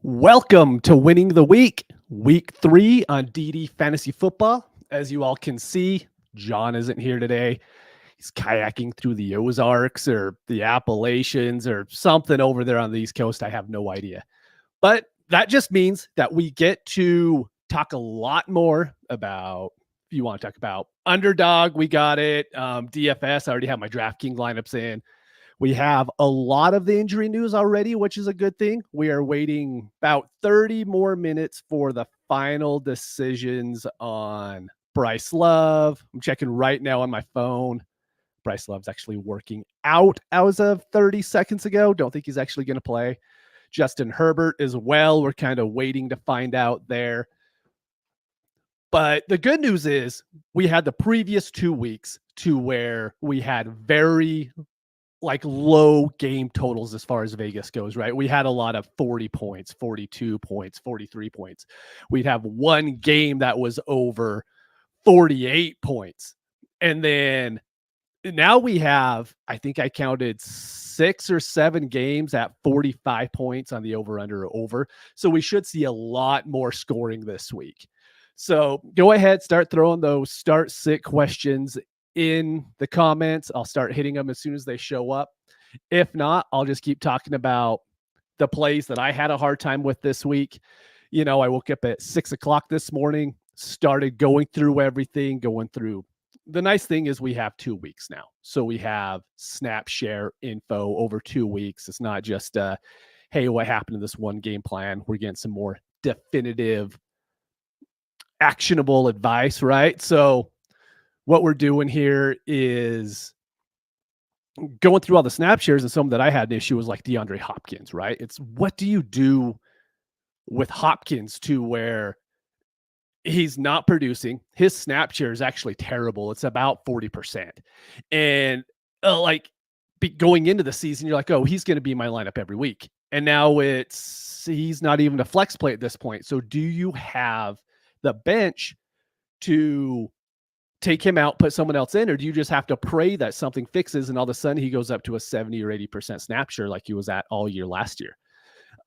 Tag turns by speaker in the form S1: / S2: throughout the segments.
S1: Welcome to Winning the Week 3 on DD Fantasy Football. As you all can see, John isn't here today. He's kayaking through the Ozarks or the Appalachians or something over there on the East Coast. I have no idea. But that just means that we get to talk a lot more about, if you want to talk about underdog, we got it. DFS, I already have my DraftKings lineups in. We have a lot of the injury news already, which is a good thing. We are waiting about 30 more minutes for the final decisions on Bryce Love. I'm checking right now on my phone. Bryce Love's actually working out as of 30 seconds ago. Don't think he's actually going to play. Justin Herbert as well. We're kind of waiting to find out there. But the good news is we had the previous 2 weeks to where we had very low game totals as far as Vegas goes, right? We had a lot of 40 points, 42 points, 43 points. We'd have one game that was over 48 points. And then now we have, I think I counted 6 or 7 games at 45 points on the over. So we should see a lot more scoring this week. So go ahead, start throwing those start sit questions in the comments. I'll start hitting them as soon as they show up. If not, I'll just keep talking about the plays that I had a hard time with this week. I woke up at 6 o'clock this morning, started going through everything, The nice thing is we have 2 weeks now. So we have snap share info over 2 weeks. It's not just, hey, what happened in this one game plan? We're getting some more definitive, actionable advice, right? So what we're doing here is going through all the snap shares, and some that I had an issue was like DeAndre Hopkins, right? It's what do you do with Hopkins to where he's not producing? His snap share is actually terrible. It's about 40%. And going into the season, you're like, oh, he's going to be in my lineup every week. And now he's not even a flex play at this point. So do you have the bench to take him out, put someone else in, or do you just have to pray that something fixes and all of a sudden he goes up to a 70 or 80% snap share like he was at all year last year?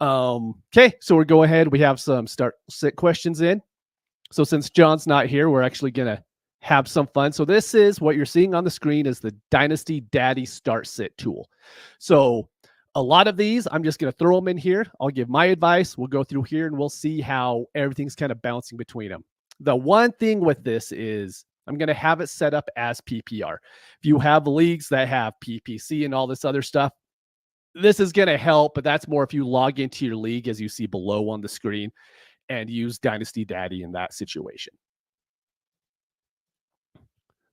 S1: Okay, so we're going ahead. We have some start sit questions in. So since John's not here, we're actually going to have some fun. So this is what you're seeing on the screen is the Dynasty Daddy Start Sit tool. So a lot of these, I'm just going to throw them in here. I'll give my advice. We'll go through here and we'll see how everything's kind of bouncing between them. The one thing with this is I'm going to have it set up as PPR. If you have leagues that have PPC and all this other stuff, this is going to help, but that's more if you log into your league as you see below on the screen and use Dynasty Daddy in that situation.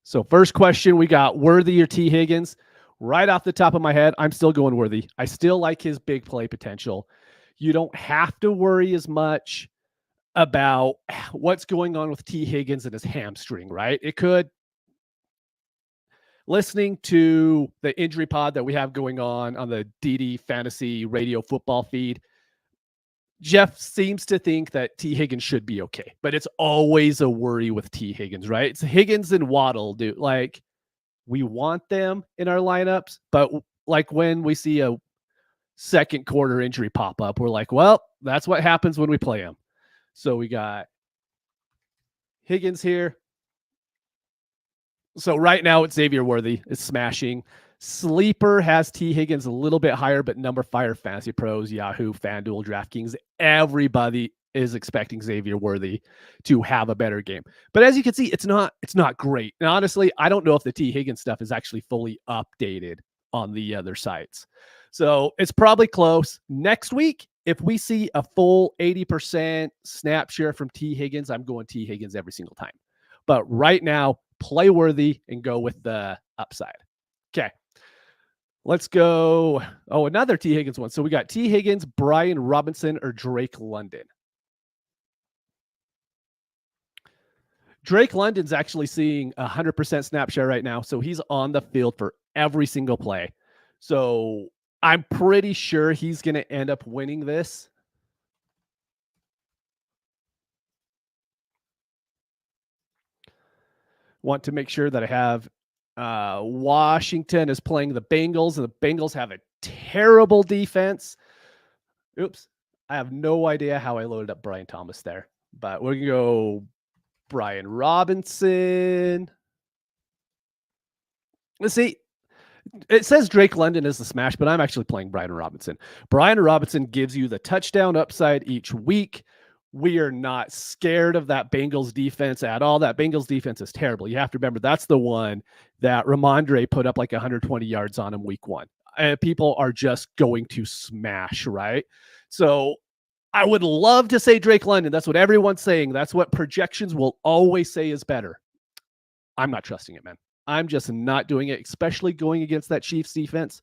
S1: So first question, we got Worthy or T. Higgins. Right off the top of my head, I'm still going Worthy. I still like his big play potential. You don't have to worry as much about what's going on with T. Higgins and his hamstring, right? It could. Listening to the injury pod that we have going on the DD Fantasy Radio Football feed, Jeff seems to think that T. Higgins should be okay, but it's always a worry with T. Higgins, right? It's Higgins and Waddle, dude. Like, we want them in our lineups, but like when we see a second quarter injury pop up, we're like, well, that's what happens when we play him. So we got Higgins here. So right now it's Xavier Worthy. It's smashing. Sleeper has T. Higgins a little bit higher, but number 5 Fantasy Pros, Yahoo, FanDuel, DraftKings, everybody is expecting Xavier Worthy to have a better game. But as you can see, it's not great. And honestly, I don't know if the T. Higgins stuff is actually fully updated on the other sites. So it's probably close. Next week, if we see a full 80% snap share from T. Higgins, I'm going T. Higgins every single time. But right now, play Worthy and go with the upside. Okay. Let's go. Oh, another T. Higgins one. So we got T. Higgins, Brian Robinson, or Drake London. Drake London's actually seeing 100% snap share right now. So he's on the field for every single play. So I'm pretty sure he's going to end up winning this. Want to make sure that I have Washington is playing the Bengals, and the Bengals have a terrible defense. Oops. I have no idea how I loaded up Brian Thomas there, but we're going to go Brian Robinson. Let's see. It says Drake London is the smash, but I'm actually playing Brian Robinson. Brian Robinson gives you the touchdown upside each week. We are not scared of that Bengals defense at all. That Bengals defense is terrible. You have to remember that's the one that Ramondre put up like 120 yards on him week 1. And people are just going to smash, right? So I would love to say Drake London. That's what everyone's saying. That's what projections will always say is better. I'm not trusting it, man. I'm just not doing it, especially going against that Chiefs defense.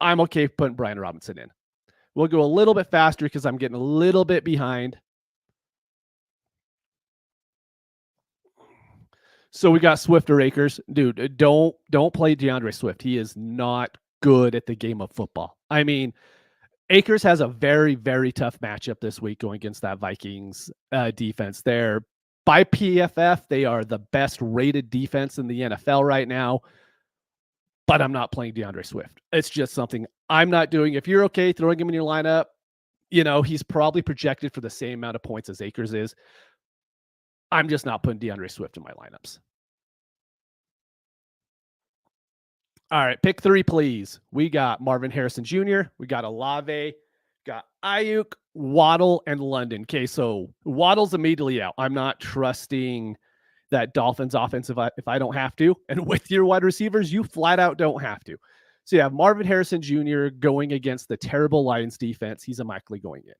S1: I'm okay putting Brian Robinson in. We'll go a little bit faster because I'm getting a little bit behind. So we got Swift or Akers. Dude, don't play DeAndre Swift. He is not good at the game of football. I mean, Akers has a very, very tough matchup this week going against that Vikings defense. They're by PFF, they are the best rated defense in the NFL right now. But I'm not playing DeAndre Swift. It's just something I'm not doing. If you're okay throwing him in your lineup, he's probably projected for the same amount of points as Akers is. I'm just not putting DeAndre Swift in my lineups. All right, pick 3, please. We got Marvin Harrison Jr., we got Olave, got Ayuk, Waddle, and London. Okay, so Waddle's immediately out. I'm not trusting that Dolphins offense if I don't have to. And with your wide receivers, you flat out don't have to. So you have Marvin Harrison Jr. going against the terrible Lions defense. He's immediately going in.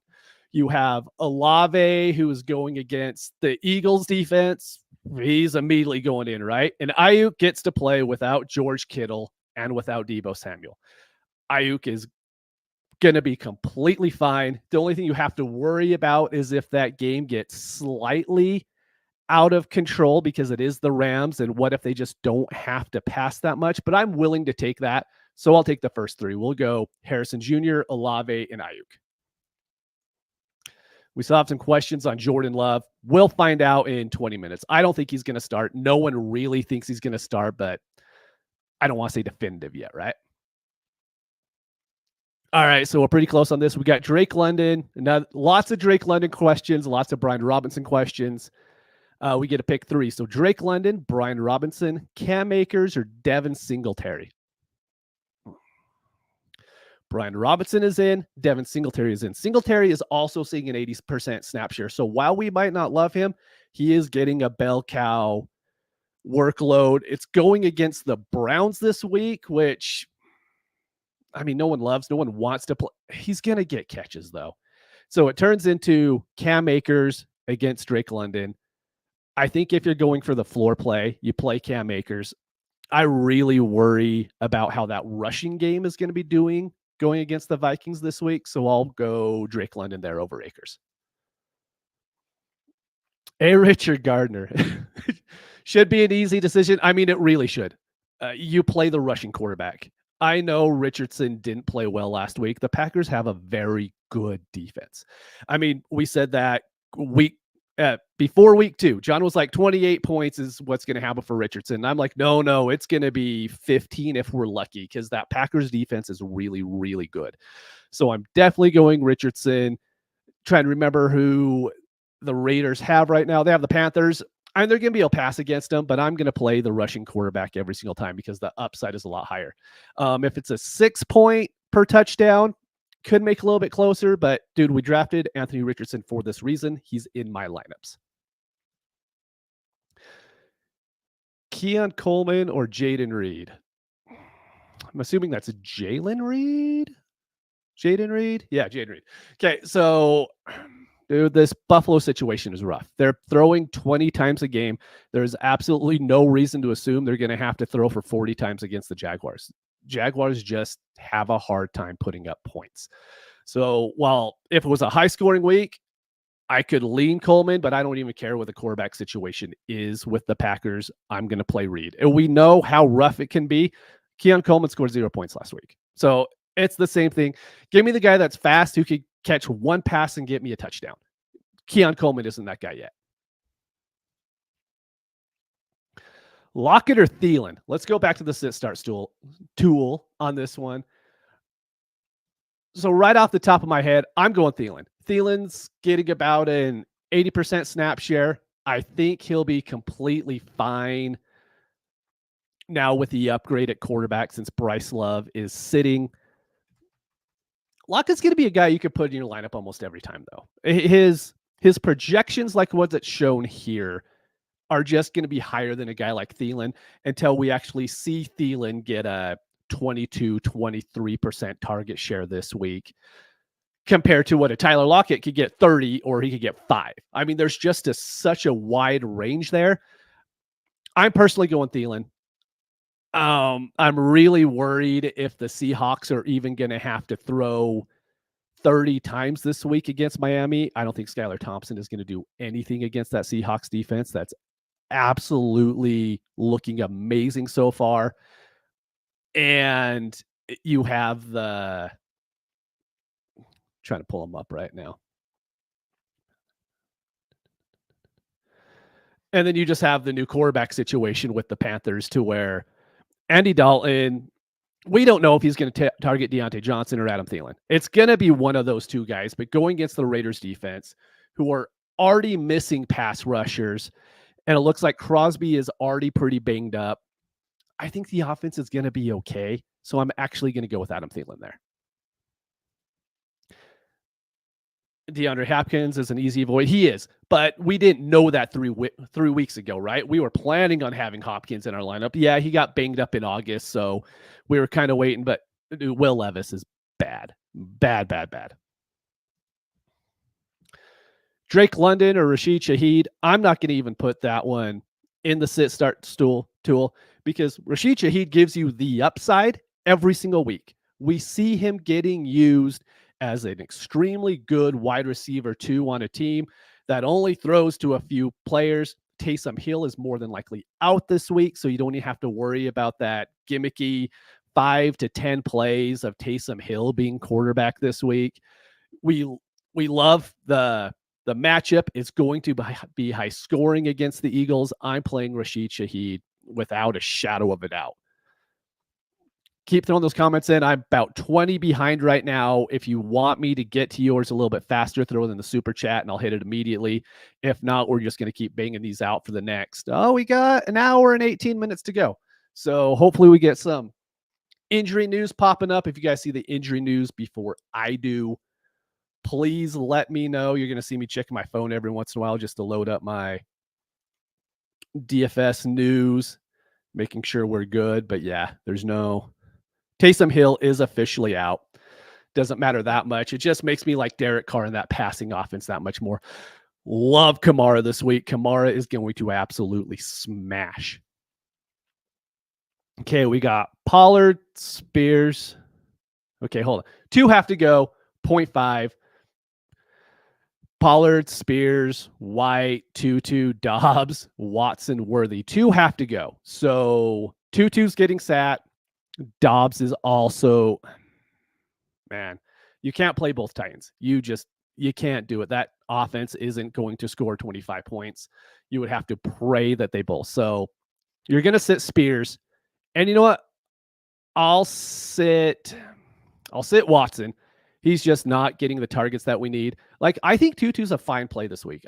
S1: You have Olave, who is going against the Eagles defense. He's immediately going in, right? And Ayuk gets to play without George Kittle and without Deebo Samuel. Ayuk is going to be completely fine. The only thing you have to worry about is if that game gets slightly out of control because it is the Rams, and what if they just don't have to pass that much? But I'm willing to take that, so I'll take the first 3. We'll go Harrison Jr., Olave, and Ayuk. We still have some questions on Jordan Love. We'll find out in 20 minutes. I don't think he's going to start. No one really thinks he's going to start, but I don't want to say definitive yet, right? All right, so we're pretty close on this. We got Drake London. Now, lots of Drake London questions, lots of Brian Robinson questions. We get to pick 3. So Drake London, Brian Robinson, Cam Akers, or Devin Singletary. Brian Robinson is in. Devin Singletary is in. Singletary is also seeing an 80% snap share. So while we might not love him, he is getting a bell cow workload. It's going against the Browns this week, which, I mean, no one loves, no one wants to play. He's going to get catches, though. So it turns into Cam Akers against Drake London. I think if you're going for the floor play, you play Cam Akers. I really worry about how that rushing game is going to be doing going against the Vikings this week. So I'll go Drake London there over Akers. Richard Gardner. Should be an easy decision. I mean, it really should. You play the rushing quarterback. I know Richardson didn't play well last week. The Packers have a very good defense. I mean, we said that before week 2, John was like 28 points is what's going to happen for Richardson. I'm like, no, it's going to be 15 if we're lucky, because that Packers defense is really, really good. So I'm definitely going Richardson. Trying to remember who the Raiders have right now. They have the Panthers. I mean, they're going to be able to pass against them, but I'm going to play the rushing quarterback every single time because the upside is a lot higher. If it's a 6 point per touchdown, could make a little bit closer, but dude, we drafted Anthony Richardson for this reason. He's in my lineups. Keon Coleman or Jaden Reed? I'm assuming that's Jalen Reed. Jaden Reed? Yeah, Jaden Reed. Okay, so dude, this Buffalo situation is rough. They're throwing 20 times a game. There's absolutely no reason to assume they're going to have to throw for 40 times against the Jaguars. Jaguars just have a hard time putting up points. So while if it was a high scoring week, I could lean Coleman, but I don't even care what the quarterback situation is with the Packers. I'm going to play Reed. And we know how rough it can be. Keon Coleman scored 0 points last week. So it's the same thing. Give me the guy that's fast who could catch one pass and get me a touchdown. Keon Coleman isn't that guy yet. Lockett or Thielen? Let's go back to the sit-start tool on this one. So right off the top of my head, I'm going Thielen. Thielen's getting about an 80% snap share. I think he'll be completely fine now with the upgrade at quarterback since Bryce Love is sitting. Lock is going to be a guy you could put in your lineup almost every time, though. His projections, like what's it shown here, are just going to be higher than a guy like Thielen until we actually see Thielen get a 22, 23% target share this week compared to what a Tyler Lockett could get 30 or he could get 5. I mean, there's just such a wide range there. I'm personally going Thielen. I'm really worried if the Seahawks are even going to have to throw 30 times this week against Miami. I don't think Skylar Thompson is going to do anything against that Seahawks defense. That's absolutely looking amazing so far. And you have trying to pull them up right now. And then you just have the new quarterback situation with the Panthers to where Andy Dalton, we don't know if he's going to target Deontay Johnson or Adam Thielen. It's going to be one of those two guys, but going against the Raiders defense, who are already missing pass rushers, and it looks like Crosby is already pretty banged up, I think the offense is going to be okay. So I'm actually going to go with Adam Thielen there. DeAndre Hopkins is an easy avoid. He is, but we didn't know that 3 weeks ago, right? We were planning on having Hopkins in our lineup. Yeah, he got banged up in August, so we were kind of waiting, but Will Levis is bad. Bad. Drake London or Rashid Shaheed, I'm not going to even put that one in the sit-start tool because Rashid Shaheed gives you the upside every single week. We see him getting used as an extremely good wide receiver 2 on a team that only throws to a few players. Taysom Hill is more than likely out this week, so you don't even have to worry about that gimmicky 5 to 10 plays of Taysom Hill being quarterback this week. We love the matchup. It's going to be high scoring against the Eagles. I'm playing Rashid Shaheed without a shadow of a doubt. Keep throwing those comments in. I'm about 20 behind right now. If you want me to get to yours a little bit faster, throw it in the super chat and I'll hit it immediately. If not, we're just going to keep banging these out for the next. We got an hour and 18 minutes to go. So hopefully we get some injury news popping up. If you guys see the injury news before I do, please let me know. You're going to see me checking my phone every once in a while just to load up my DFS news, making sure we're good. But yeah, there's no... Taysom Hill is officially out. Doesn't matter that much. It just makes me like Derek Carr in that passing offense that much more. Love Kamara this week. Kamara is going to absolutely smash. Okay, we got Pollard, Spears. Okay, hold on. 2 have to go. 0.5. Pollard, Spears, White, Tutu, Dobbs, Watson, Worthy. 2 have to go. So Tutu's getting sat. Dobbs is also, man, you can't play both Titans. You can't do it. That offense isn't going to score 25 points. You would have to pray that they both. So you're going to sit Spears. And you know what? I'll sit Watson. He's just not getting the targets that we need. Like, I think Tutu's a fine play this week.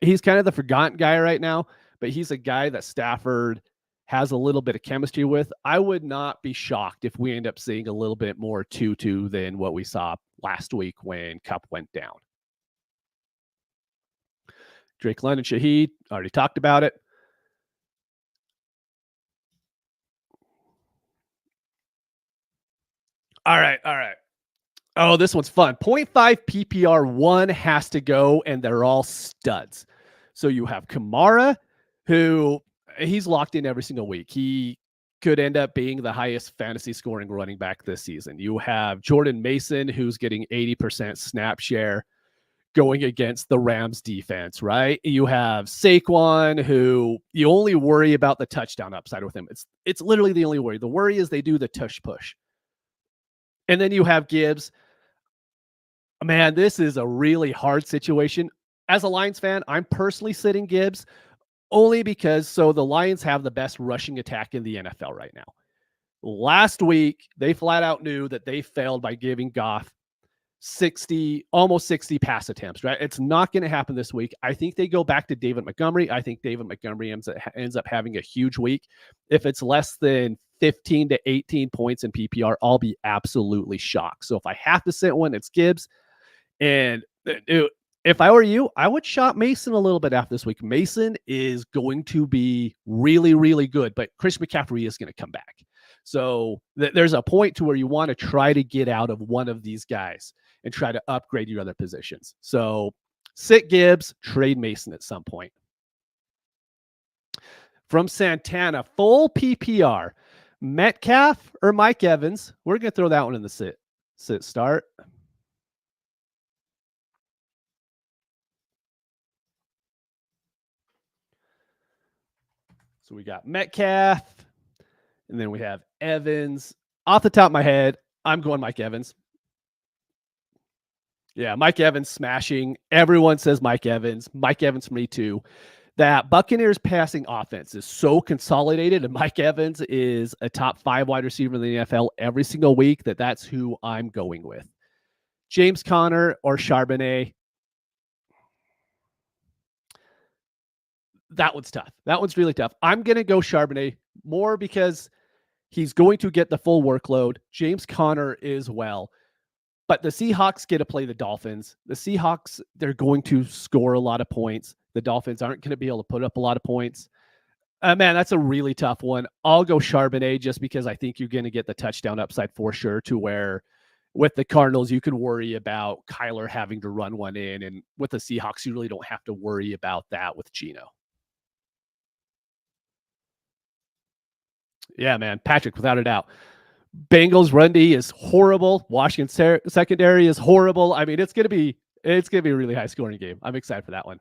S1: He's kind of the forgotten guy right now, but he's a guy that Stafford has a little bit of chemistry with. I would not be shocked if we end up seeing a little bit more Tutu than what we saw last week when Kupp went down. Drake London, Shaheed, already talked about it. All right. Oh, this one's fun. 0.5 PPR, 1 has to go, and they're all studs. So you have Kamara, who he's locked in every single week. He could end up being the highest fantasy scoring running back this season. You have Jordan Mason, who's getting 80% snap share going against the Rams defense, right? You have Saquon, who you only worry about the touchdown upside with him. It's literally the only worry. The worry is they do the tush push. And then you have Gibbs. Man, this is a really hard situation. As a Lions fan, I'm personally sitting Gibbs only because the Lions have the best rushing attack in the NFL right now. Last week, they flat out knew that they failed by giving Goff almost 60 pass attempts, right? It's not going to happen this week. I think they go back to David Montgomery. I think David Montgomery ends up having a huge week. If it's less than 15 to 18 points in PPR, I'll be absolutely shocked. So if I have to sit one, it's Gibbs. And if I were you, I would shop Mason a little bit after this week. Mason is going to be really, really good, but Chris McCaffrey is going to come back. So there's a point to where you want to try to get out of one of these guys and try to upgrade your other positions. So sit Gibbs, trade Mason at some point. From Santana, full PPR, Metcalf or Mike Evans? We're going to throw that one in the sit start. So we got Metcalf, and then we have Evans. Off the top of my head, I'm going Mike Evans. Yeah, Mike Evans smashing. Everyone says Mike Evans. Mike Evans for me too. That Buccaneers passing offense is so consolidated, and Mike Evans is a top 5 wide receiver in the NFL every single week, that's who I'm going with. James Conner or Charbonnet. That one's tough. That one's really tough. I'm going to go Charbonnet more because he's going to get the full workload. James Conner is well. But the Seahawks get to play the Dolphins. The Seahawks, they're going to score a lot of points. The Dolphins aren't going to be able to put up a lot of points. Man, that's a really tough one. I'll go Charbonnet just because I think you're going to get the touchdown upside for sure, to where with the Cardinals, you could worry about Kyler having to run one in. And with the Seahawks, you really don't have to worry about that with Geno. Yeah, man. Patrick, without a doubt. Bengals run D is horrible. Washington secondary is horrible. I mean, it's gonna be a really high scoring game. I'm excited for that one.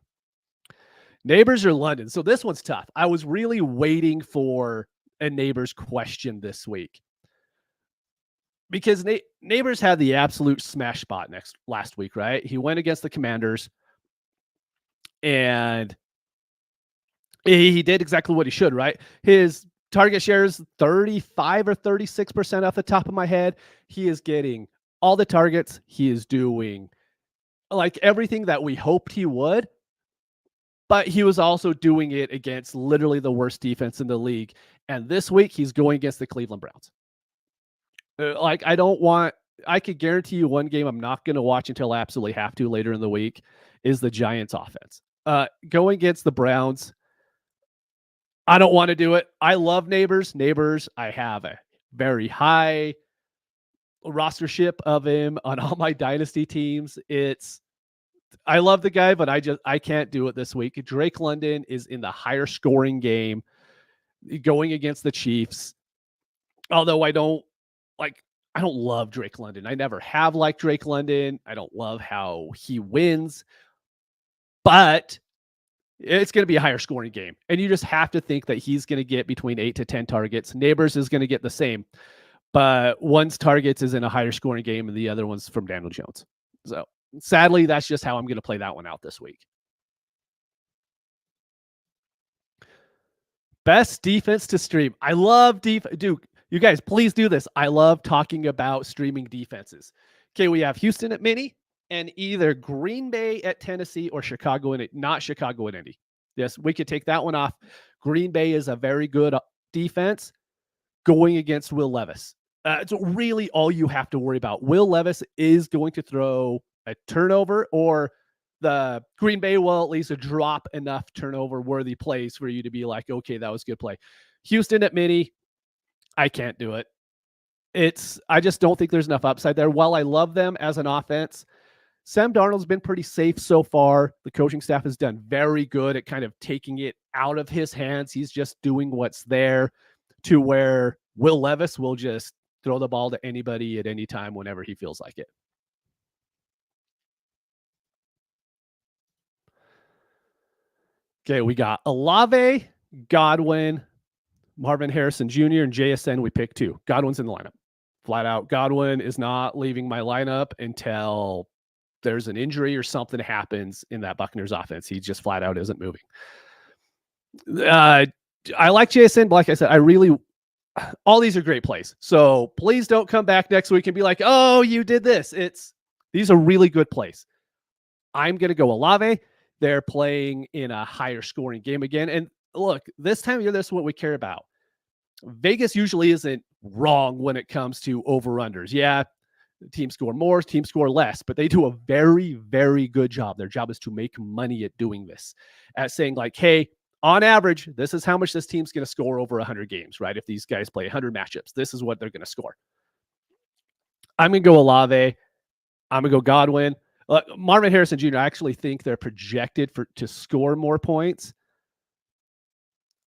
S1: Neighbors or London. So this one's tough. I was really waiting for a Neighbors question this week because Neighbors had the absolute smash spot last week, right? He went against the Commanders and he did exactly what he should, right? His target share is 35 or 36% off the top of my head. He is getting all the targets. He is doing like everything that we hoped he would, but he was also doing it against literally the worst defense in the league. And this week he's going against the Cleveland Browns. I could guarantee you one game I'm not going to watch until I absolutely have to later in the week is the Giants offense. Going against the Browns, I don't want to do it. I love Neighbors. I have a very high rostership of him on all my dynasty teams. I love the guy, but I can't do it this week. Drake London is in the higher scoring game going against the Chiefs. Although I don't love Drake London. I never have liked Drake London. I don't love how he wins, but it's going to be a higher scoring game. And you just have to think that he's going to get between 8 to 10 targets. Neighbors is going to get the same, but one's targets is in a higher scoring game and the other one's from Daniel Jones. So sadly, that's just how I'm going to play that one out this week. Best defense to stream. I love defense. Dude, you guys, please do this. I love talking about streaming defenses. Okay, we have Houston at Mini, and either Green Bay at Tennessee or Chicago and not Chicago and Indy. Yes, we could take that one off. Green Bay is a very good defense going against Will Levis. It's really all you have to worry about. Will Levis is going to throw a turnover, or the Green Bay will at least drop enough turnover-worthy plays for you to be like, okay, that was a good play. Houston at Mini, I can't do it. I just don't think there's enough upside there. While I love them as an offense, Sam Darnold's been pretty safe so far. The coaching staff has done very good at kind of taking it out of his hands. He's just doing what's there, to where Will Levis will just throw the ball to anybody at any time whenever he feels like it. Okay, we got Olave, Godwin, Marvin Harrison Jr., and JSN. We picked 2. Godwin's in the lineup. Flat out, Godwin is not leaving my lineup until there's an injury or something happens in that Buccaneers offense. He just flat out isn't moving. I like JSN, but like I said, all these are great plays. So please don't come back next week and be like, oh, you did this. These are really good plays. I'm going to go Olave. They're playing in a higher scoring game again. And look, this time of year, this is what we care about. Vegas usually isn't wrong when it comes to over-unders. Yeah, teams score more, teams score less, but they do a very, very good job. Their job is to make money at doing this, at saying like, hey, on average, this is how much this team's going to score over 100 games, right? If these guys play 100 matchups, this is what they're going to score. I'm going to go Olave. I'm going to go Godwin. Marvin Harrison Jr., I actually think they're projected to score more points.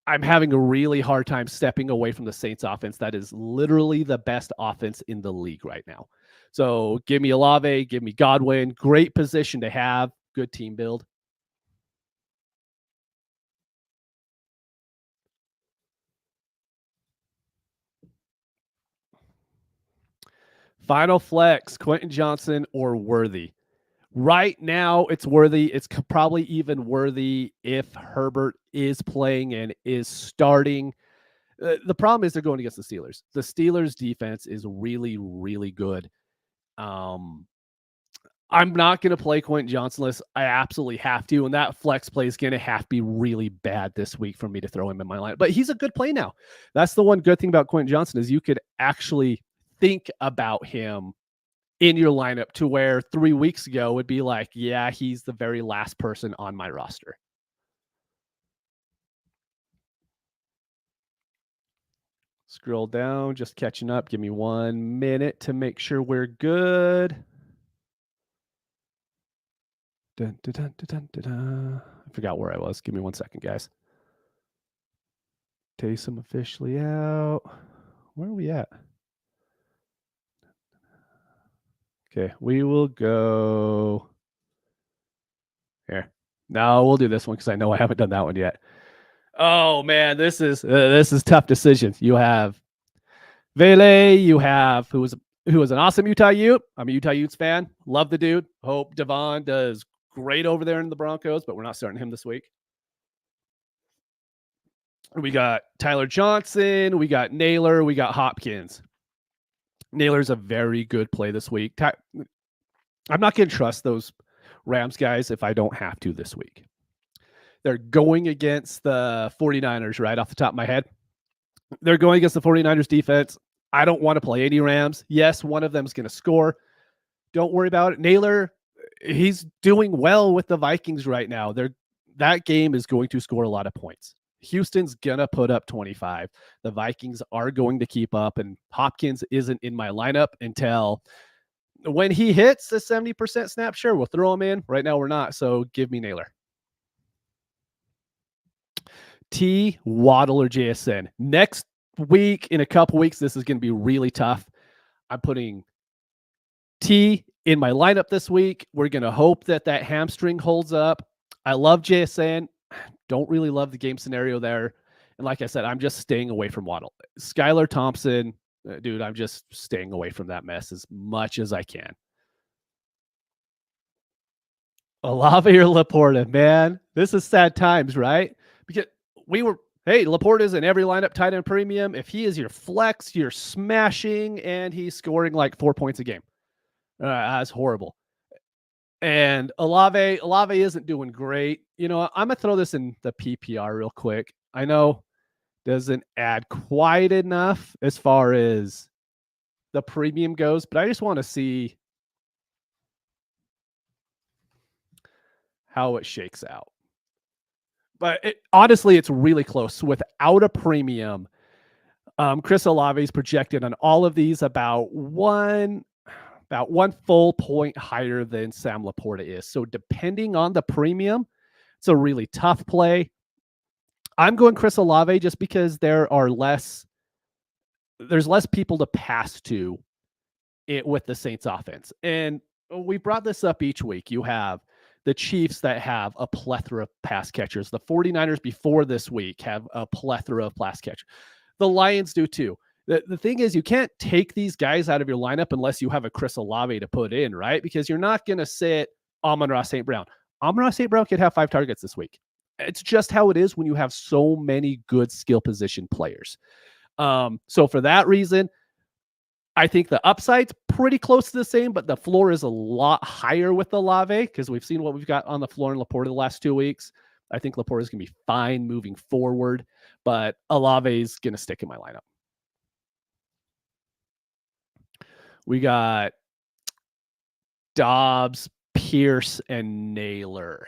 S1: I'm having a really hard time stepping away from the Saints offense. That is literally the best offense in the league right now. So give me Olave, give me Godwin. Great position to have. Good team build. Final flex, Quentin Johnson or Worthy. Right now, it's Worthy. It's probably even Worthy if Herbert is playing and is starting. The problem is they're going against the Steelers. The Steelers' defense is really, really good. I'm not going to play Quentin Johnson unless I absolutely have to, and that flex play is going to have to be really bad this week for me to throw him in my line. But he's a good play now. That's the one good thing about Quentin Johnson is you could actually think about him in your lineup to where 3 weeks ago would be like, yeah, he's the very last person on my roster. Scroll down, just catching up. Give me 1 minute to make sure we're good. Dun, dun, dun, dun, dun, dun. I forgot where I was. Give me 1 second, guys. Taysom officially out. Where are we at? Okay, we will go here. No, we'll do this one because I know I haven't done that one yet. Oh man, this is tough decisions. You have Vele, you have who was an awesome Utah Ute. I'm a Utah Utes fan. Love the dude. Hope Devon does great over there in the Broncos, but we're not starting him this week. We got Tyler Johnson, we got Naylor, we got Hopkins. Naylor's a very good play this week. I'm not going to trust those Rams guys if I don't have to this week. They're going against the 49ers right off the top of my head. They're going against the 49ers defense. I don't want to play any Rams. Yes, one of them is going to score. Don't worry about it. Naylor, he's doing well with the Vikings right now. That game is going to score a lot of points. Houston's going to put up 25. The Vikings are going to keep up, and Hopkins isn't in my lineup until when he hits the 70% snap. Sure, we'll throw him in. Right now, we're not, so give me Naylor. T, Waddle, or JSN. Next week, in a couple weeks, this is going to be really tough. I'm putting T in my lineup this week. We're going to hope that hamstring holds up. I love JSN. Don't really love the game scenario there. And like I said, I'm just staying away from Waddle. Skylar Thompson, dude, I'm just staying away from that mess as much as I can. Olave or Laporta, man. This is sad times, right? Because Laporta is in every lineup tight end premium. If he is your flex, you're smashing, and he's scoring like 4 points a game. That's horrible. And Olave isn't doing great. You know, I'm going to throw this in the PPR real quick. I know doesn't add quite enough as far as the premium goes, but I just want to see how it shakes out. But honestly, it's really close. Without a premium, Chris Olave is projected on all of these about one full point higher than Sam Laporta is. So depending on the premium, it's a really tough play. I'm going Chris Olave just because there's less people to pass to with the Saints offense. And we brought this up each week. You have the Chiefs that have a plethora of pass catchers. The 49ers before this week have a plethora of pass catchers. The Lions do too. The thing is, you can't take these guys out of your lineup unless you have a Chris Olave to put in, right? Because you're not going to sit Amon-Ra St. Brown. Amon-Ra St. Brown could have 5 targets this week. It's just how it is when you have so many good skill position players. So for that reason, I think the upside's pretty close to the same, but the floor is a lot higher with Olave because we've seen what we've got on the floor in Laporta the last 2 weeks. I think Laporta is going to be fine moving forward, but Olave is going to stick in my lineup. We got Dobbs, Pierce, and Naylor.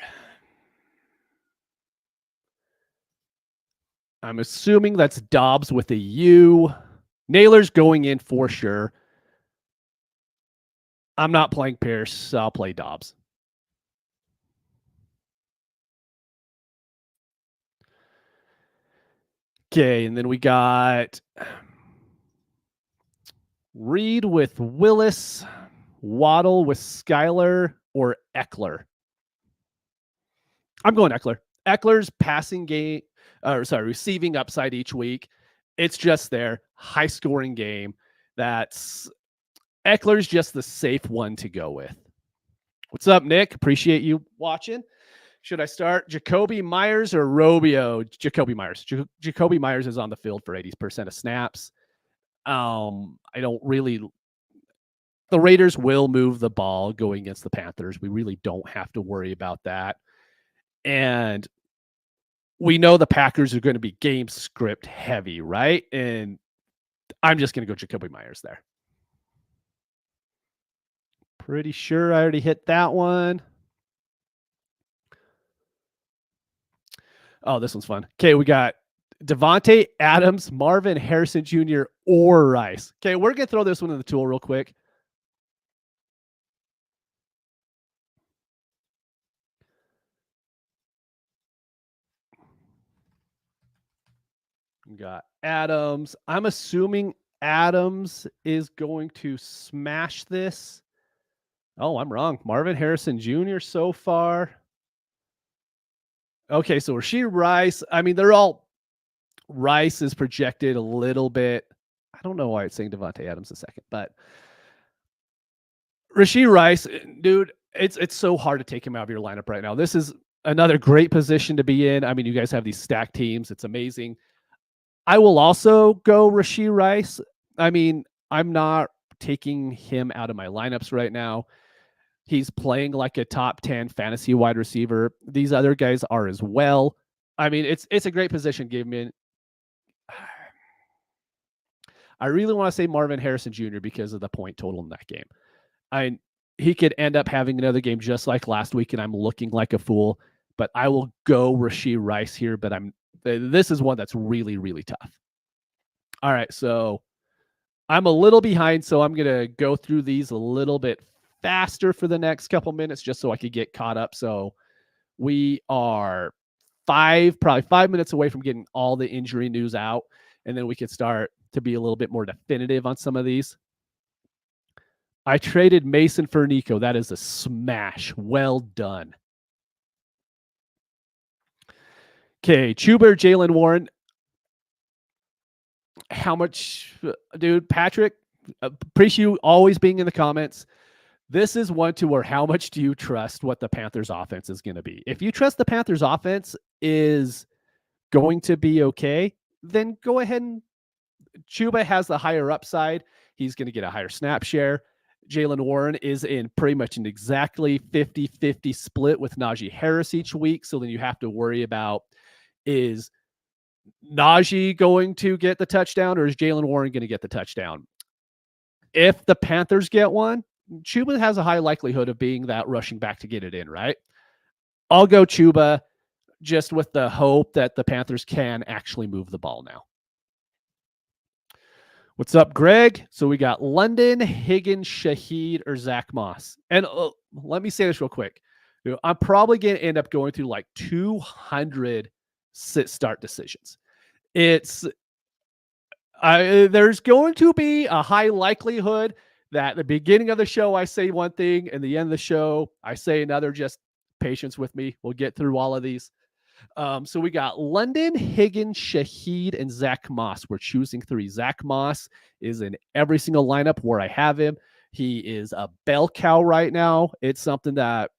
S1: I'm assuming that's Dobbs with a U. Naylor's going in for sure. I'm not playing Pierce, so I'll play Dobbs. Okay, and then we got Reed with Willis, Waddle with Skyler, or Eckler. I'm going Eckler. Eckler's passing game, receiving upside each week. It's just there. High scoring game. Eckler's just the safe one to go with. What's up, Nick? Appreciate you watching. Should I start Jacoby Myers or Robio? Jacoby Myers. Jacoby Myers is on the field for 80% of snaps. I don't really. The Raiders will move the ball going against the Panthers. We really don't have to worry about that. And we know the Packers are going to be game script heavy, right? And I'm just going to go Jacoby Myers there. Pretty sure I already hit that one. Oh, this one's fun. Okay, we got Devontae Adams, Marvin Harrison Jr., or Rice. Okay, we're going to throw this one in the tool real quick. We got Adams. I'm assuming Adams is going to smash this. Oh, I'm wrong. Marvin Harrison Jr. so far. Okay, so Rashee Rice. I mean, they're all. Rice is projected a little bit. I don't know why it's saying Devontae Adams a second, but Rashee Rice, dude, it's so hard to take him out of your lineup right now. This is another great position to be in. I mean, you guys have these stacked teams. It's amazing. I will also go Rashee Rice. I mean, I'm not taking him out of my lineups right now. He's playing like a top 10 fantasy wide receiver. These other guys are as well. I mean, it's a great position. Give me. I really want to say Marvin Harrison Jr. because of the point total in that game. He could end up having another game just like last week, and I'm looking like a fool. But I will go Rashee Rice here. But this is one that's really, really tough. All right, so I'm a little behind, so I'm gonna go through these a little bit faster for the next couple minutes, just so I could get caught up. So we are probably 5 minutes away from getting all the injury news out, and then we could start to be a little bit more definitive on some of these. I traded Mason for Nico. That is a smash. Well done. Okay, Chuba, Jalen Warren. How much, dude? Patrick, appreciate you always being in the comments. This is one to where how much do you trust what the Panthers offense is going to be? If you trust the Panthers offense is going to be okay, then go ahead and Chuba has the higher upside. He's going to get a higher snap share. Jalen Warren is in pretty much an exactly 50-50 split with Najee Harris each week. So then you have to worry about, is Najee going to get the touchdown or is Jalen Warren going to get the touchdown? If the Panthers get one, Chuba has a high likelihood of being that rushing back to get it in, right? I'll go Chuba just with the hope that the Panthers can actually move the ball now. What's up, Greg? So we got London, Higgins, Shaheed, or Zach Moss. And let me say this real quick. I'm probably going to end up going through like 200 sit-start decisions. There's going to be a high likelihood that at the beginning of the show, I say one thing, and the end of the show, I say another. Just patience with me. We'll get through all of these. So we got London, Higgins, Shaheed, and Zach Moss. We're choosing 3. Zach Moss is in every single lineup where I have him. He is a bell cow right now. It's something that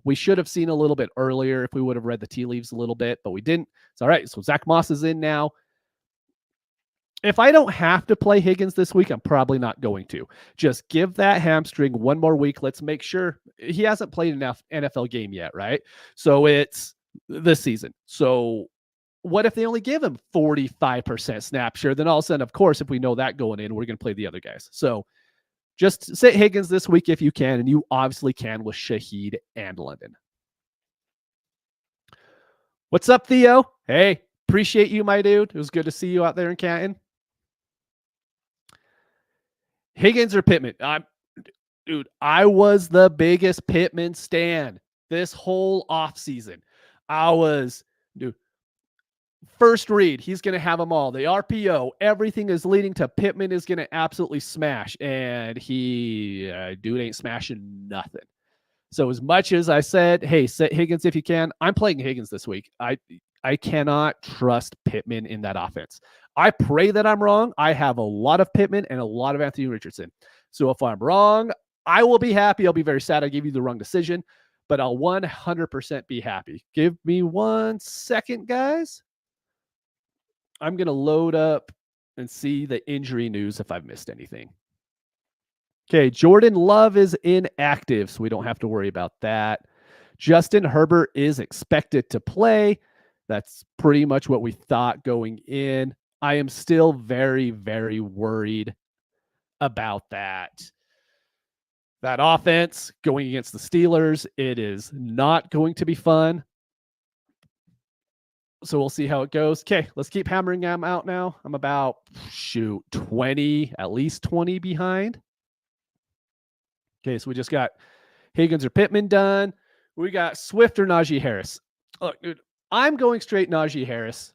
S1: we should have seen a little bit earlier if we would have read the tea leaves a little bit, but we didn't. It's all right. So Zach Moss is in now. If I don't have to play Higgins this week, I'm probably not going to. Just give that hamstring one more week. Let's make sure he hasn't played enough NFL game yet, right? So it's this season. So what if they only give him 45% snap share? Then all of a sudden, of course, if we know that going in, we're going to play the other guys. So just sit Higgins this week if you can, and you obviously can with Shaheed and London. What's up, Theo? Hey, appreciate you, my dude. It was good to see you out there in Canton. Higgins or Pittman? Dude, I was the biggest Pittman stan this whole offseason. Dude, first read, he's going to have them all. The RPO, everything is leading to Pittman is going to absolutely smash. And dude ain't smashing nothing. So as much as I said, hey, sit Higgins if you can, I'm playing Higgins this week. I cannot trust Pittman in that offense. I pray that I'm wrong. I have a lot of Pittman and a lot of Anthony Richardson. So if I'm wrong, I will be happy. I'll be very sad I gave you the wrong decision, but I'll 100% be happy. Give me 1 second, guys. I'm going to load up and see the injury news if I've missed anything. Okay, Jordan Love is inactive, so we don't have to worry about that. Justin Herbert is expected to play. That's pretty much what we thought going in. I am still very, very worried about that. That offense going against the Steelers, it is not going to be fun. So we'll see how it goes. Okay, let's keep hammering them out now. I'm about, 20, at least 20 behind. Okay, so we just got Higgins or Pittman done. We got Swift or Najee Harris. Look, dude, I'm going straight Najee Harris.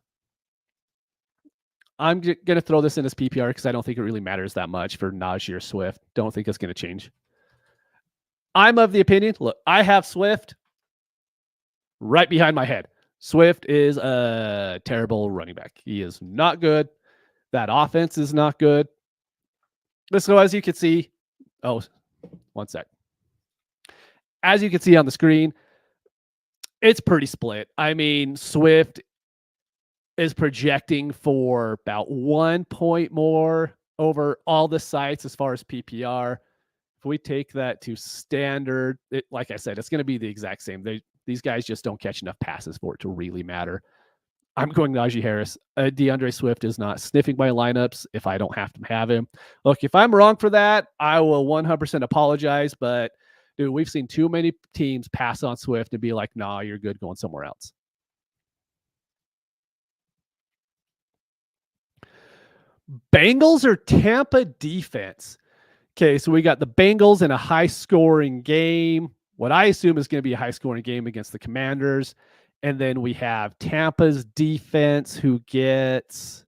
S1: I'm going to throw this in as PPR because I don't think it really matters that much for Najee or Swift. Don't think it's going to change. I'm of the opinion, look, I have Swift right behind my head. Swift is a terrible running back. He is not good. That offense is not good. So as you can see, 1 sec. As you can see on the screen, it's pretty split. I mean, Swift is projecting for about 1 point more over all the sites as far as PPR. If we take that to standard, like I said, it's going to be the exact same. These guys just don't catch enough passes for it to really matter. I'm going Najee Harris. DeAndre Swift is not sniffing my lineups if I don't have to have him. Look, if I'm wrong for that, I will 100% apologize. But, dude, we've seen too many teams pass on Swift and be like, nah, you're good going somewhere else. Bengals or Tampa defense? Okay, so we got the Bengals in a high-scoring game. What I assume is going to be a high-scoring game against the Commanders. And then we have Tampa's defense who gets...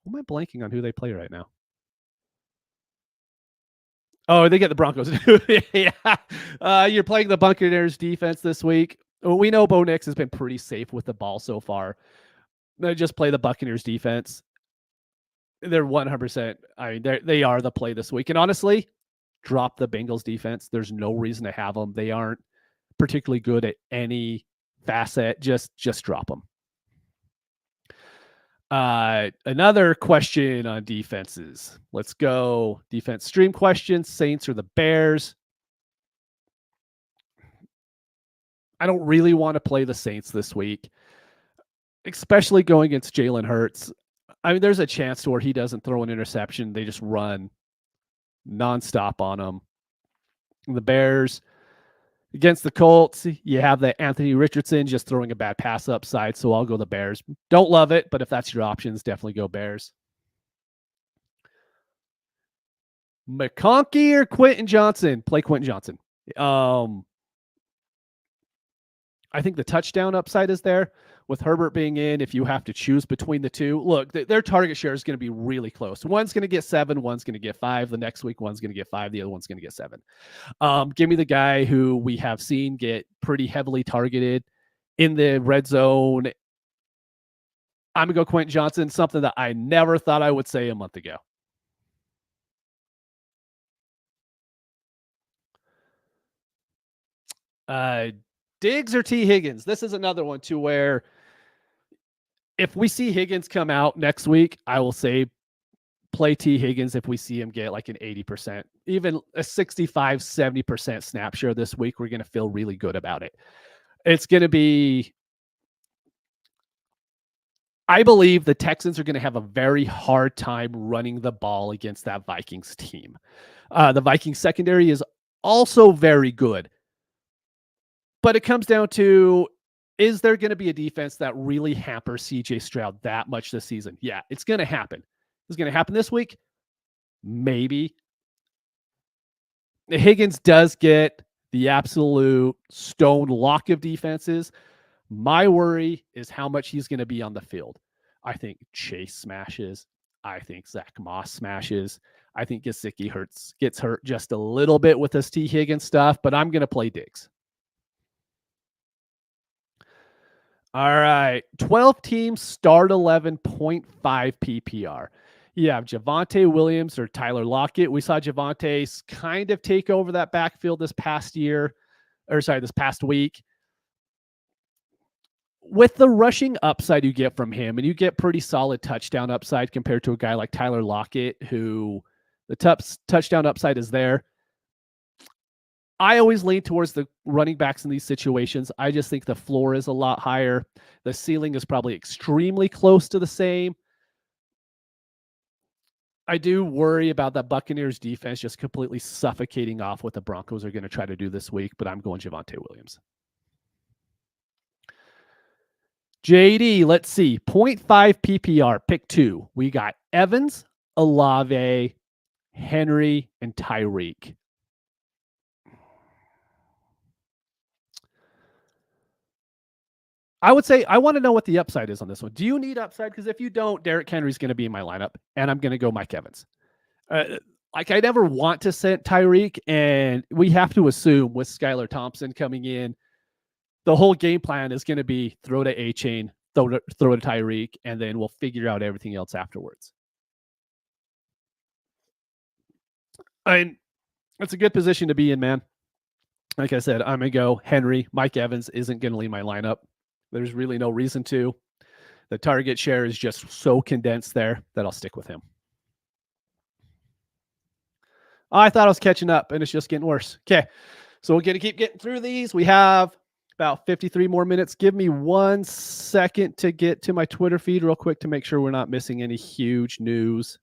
S1: Who am I blanking on who they play right now? Oh, they get the Broncos. Yeah. You're playing the Buccaneers defense this week. We know Bo Nix has been pretty safe with the ball so far. They just play the Buccaneers defense. They're 100%. I mean, they are the play this week. And honestly, drop the Bengals defense. There's no reason to have them. They aren't particularly good at any facet. Just drop them. Another question on defenses. Let's go defense stream questions. Saints or the Bears? I don't really want to play the Saints this week, especially going against Jalen Hurts. I mean, there's a chance to where he doesn't throw an interception. They just run nonstop on him. The Bears against the Colts, you have the Anthony Richardson just throwing a bad pass upside, so I'll go the Bears. Don't love it, but if that's your options, definitely go Bears. McConkey or Quentin Johnson? Play Quentin Johnson. I think the touchdown upside is there. With Herbert being in, if you have to choose between the two, look, their target share is going to be really close. One's going to get 7, one's going to get 5. The next week, one's going to get 5, the other one's going to get 7. Give me the guy who we have seen get pretty heavily targeted in the red zone. I'm going to go Quentin Johnson, something that I never thought I would say a month ago. Diggs or T. Higgins? This is another one too where if we see Higgins come out next week, I will say play T. Higgins if we see him get like an 80%, even a 65, 70% snap share this week. We're going to feel really good about it. It's going to be, I believe the Texans are going to have a very hard time running the ball against that Vikings team. The Vikings secondary is also very good. But it comes down to, is there going to be a defense that really hampers CJ Stroud that much this season? Yeah, it's going to happen. It's going to happen this week. Maybe. Higgins does get the absolute stone lock of defenses. My worry is how much he's going to be on the field. I think Chase smashes. I think Zach Moss smashes. I think Gesicki gets hurt just a little bit with this T. Higgins stuff, but I'm going to play Diggs. All right. 12 teams, start 11.5 PPR. You have Javonte Williams or Tyler Lockett. We saw Javonte kind of take over that backfield this past week. With the rushing upside you get from him, and you get pretty solid touchdown upside compared to a guy like Tyler Lockett, who the touchdown upside is there. I always lean towards the running backs in these situations. I just think the floor is a lot higher. The ceiling is probably extremely close to the same. I do worry about that Buccaneers defense just completely suffocating off what the Broncos are going to try to do this week, but I'm going Javonte Williams. JD, let's see. 0.5 PPR, pick 2. We got Evans, Olave, Henry, and Tyreek. I would say I want to know what the upside is on this one. Do you need upside? Because if you don't, Derrick Henry's going to be in my lineup, and I'm going to go Mike Evans. I never want to set Tyreek, and we have to assume with Skylar Thompson coming in, the whole game plan is going to be throw to A-Chain, throw to Tyreek, and then we'll figure out everything else afterwards. It's a good position to be in, man. Like I said, I'm going to go Henry. Mike Evans isn't going to leave my lineup. There's really no reason to. The target share is just so condensed there that I'll stick with him. I thought I was catching up, and it's just getting worse. Okay, so we're going to keep getting through these. We have about 53 more minutes. Give me 1 second to get to my Twitter feed real quick to make sure we're not missing any huge news.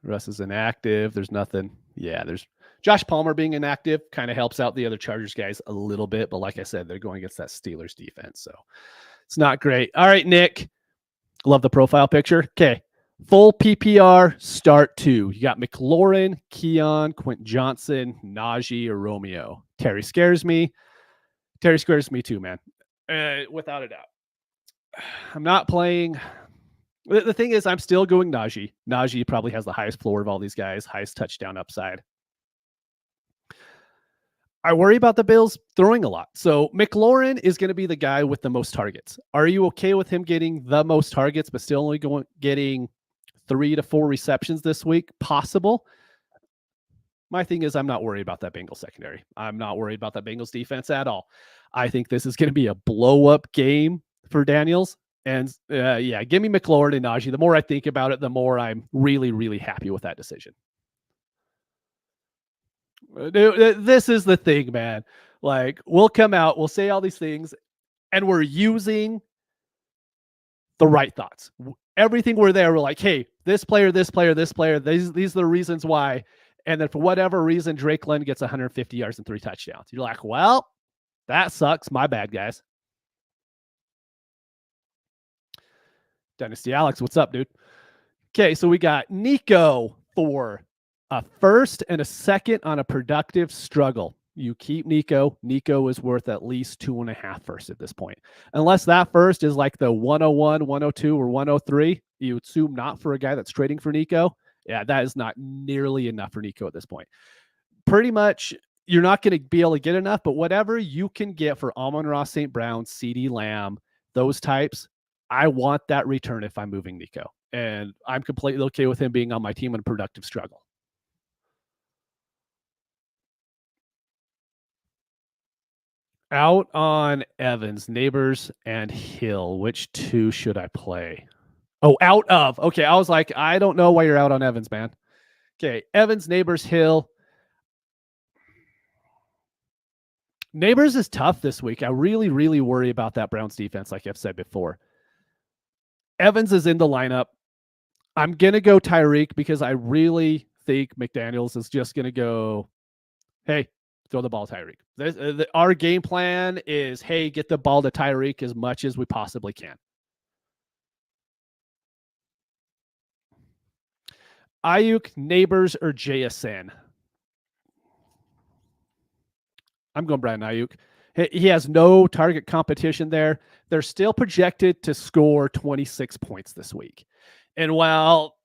S1: Russ is inactive. There's nothing. Yeah, there's Josh Palmer being inactive kind of helps out the other Chargers guys a little bit. But like I said, they're going against that Steelers defense. So it's not great. All right, Nick. Love the profile picture. Okay. Full PPR, start 2. You got McLaurin, Keon, Quentin Johnson, Najee, or Romeo. Terry scares me. Terry scares me too, man. Without a doubt. I'm not playing. The thing is, I'm still going Najee. Najee probably has the highest floor of all these guys, highest touchdown upside. I worry about the Bills throwing a lot. So McLaurin is going to be the guy with the most targets. Are you okay with him getting the most targets, but still only getting 3 to 4 receptions this week? Possible. My thing is, I'm not worried about that Bengals secondary. I'm not worried about that Bengals defense at all. I think this is going to be a blow-up game for Daniels. And give me McLaurin and Najee. The more I think about it, the more I'm really, really happy with that decision. This is the thing, man. Like, we'll come out, we'll say all these things, and we're using the right thoughts. Everything we're there, we're like, hey, this player, these are the reasons why. And then for whatever reason, Drake London gets 150 yards and 3 touchdowns. You're like, well, that sucks. My bad, guys. Dynasty Alex, what's up, dude? Okay, so we got Nico for a first and a second on a productive struggle. You keep Nico. Nico is worth at least 2.5 first at this point. Unless that first is like the 101, 102, or 103, you assume not for a guy that's trading for Nico. Yeah, that is not nearly enough for Nico at this point. Pretty much, you're not going to be able to get enough, but whatever you can get for Amon-Ra St. Brown, CeeDee Lamb, those types, I want that return if I'm moving Nico. And I'm completely okay with him being on my team in a productive struggle. Out on Evans, Neighbors, and Hill. Which two should I play? Oh, out of. Okay, I was like, I don't know why you're out on Evans, man. Okay, Evans, Neighbors, Hill. Neighbors is tough this week. I really, really worry about that Browns defense, like I've said before. Evans is in the lineup. I'm going to go Tyreek because I really think McDaniels is just going to go, hey, throw the ball, Tyreek. Our game plan is, hey, get the ball to Tyreek as much as we possibly can. Ayuk, Neighbors, or JSN? I'm going Brandon Ayuk. He has no target competition there. They're still projected to score 26 points this week. And while,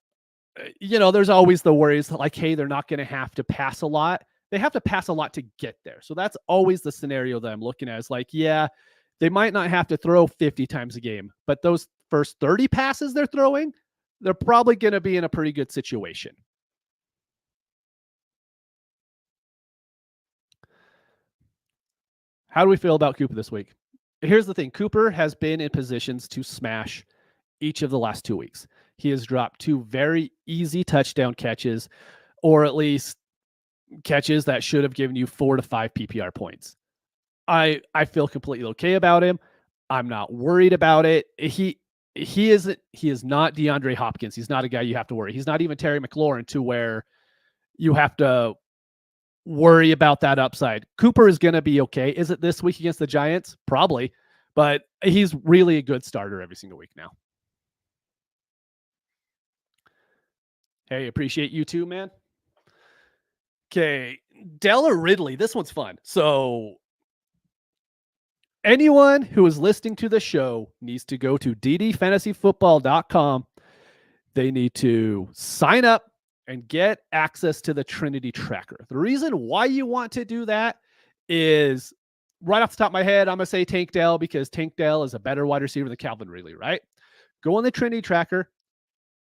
S1: there's always the worries like, hey, they're not going to have to pass a lot. They have to pass a lot to get there. So that's always the scenario that I'm looking at is like, yeah, they might not have to throw 50 times a game, but those first 30 passes they're throwing, they're probably going to be in a pretty good situation. How do we feel about Cooper this week? Here's the thing. Cooper has been in positions to smash each of the last 2 weeks. He has dropped 2 very easy touchdown catches, or at least catches that should have given you 4 to 5 PPR points. I feel completely okay about him. I'm not worried about it. He is not DeAndre Hopkins. He's not a guy you have to worry. He's not even Terry McLaurin to where you have to worry about that upside. Cooper is going to be okay. Is it this week against the Giants? Probably, but he's really a good starter every single week now. Hey, appreciate you too, man. Okay, Dell or Ridley? This one's fun. So anyone who is listening to the show needs to go to ddfantasyfootball.com. They need to sign up and get access to the Trinity Tracker. The reason why you want to do that is right off the top of my head, I'm going to say Tank Dell because Tank Dell is a better wide receiver than Calvin Ridley, right? Go on the Trinity Tracker.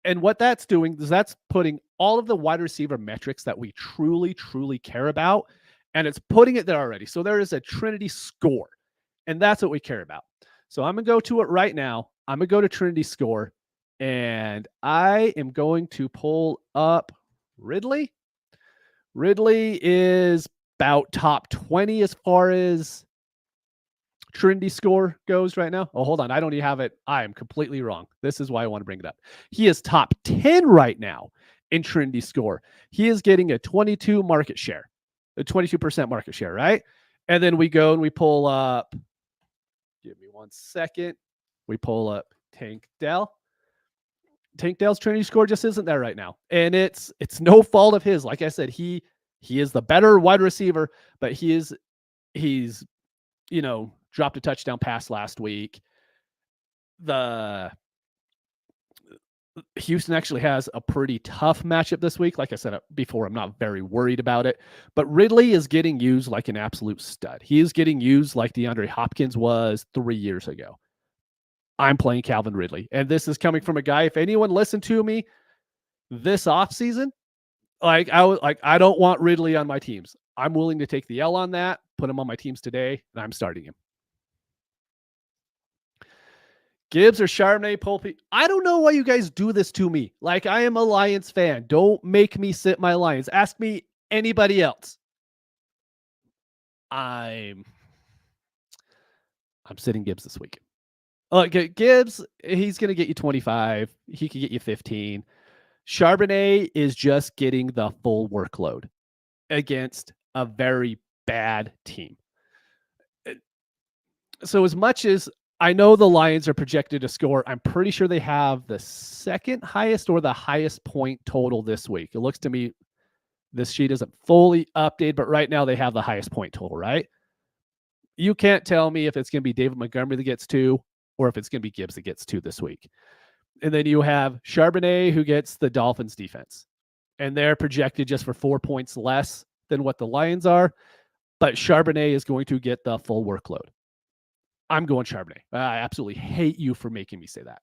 S1: And what that's doing is that's putting all of the wide receiver metrics that we truly, truly care about, and it's putting it there already. So there is a Trinity score, and that's what we care about. So I'm going to go to it right now. I'm going to go to Trinity score, and I am going to pull up Ridley. Ridley is about top 20 as far as Trinity score goes right now. Oh, hold on. I don't even have it. I am completely wrong. This is why I want to bring it up. He is top 10 right now in Trinity score. He is getting a 22% market share, right? And then we go and we pull up, give me 1 second. We pull up Tank Dell. Tank Dell's Trinity score just isn't there right now. And it's no fault of his. Like I said, he is the better wide receiver, but he's dropped a touchdown pass last week. The Houston actually has a pretty tough matchup this week. Like I said before, I'm not very worried about it. But Ridley is getting used like an absolute stud. He is getting used like DeAndre Hopkins was 3 years ago. I'm playing Calvin Ridley. And this is coming from a guy, if anyone listened to me this offseason, I don't want Ridley on my teams. I'm willing to take the L on that, put him on my teams today, and I'm starting him. Gibbs or Charbonnet, Pulpy. I don't know why you guys do this to me. Like, I am a Lions fan. Don't make me sit my Lions. Ask me anybody else. I'm sitting Gibbs this week. Gibbs, he's going to get you 25. He could get you 15. Charbonnet is just getting the full workload against a very bad team. So as much as I know the Lions are projected to score, I'm pretty sure they have the second highest or the highest point total this week. It looks to me this sheet isn't fully updated, but right now they have the highest point total, right? You can't tell me if it's going to be David Montgomery that gets 2 or if it's going to be Gibbs that gets 2 this week. And then you have Charbonnet who gets the Dolphins defense. And they're projected just for 4 points less than what the Lions are. But Charbonnet is going to get the full workload. I'm going Charbonnet. I absolutely hate you for making me say that.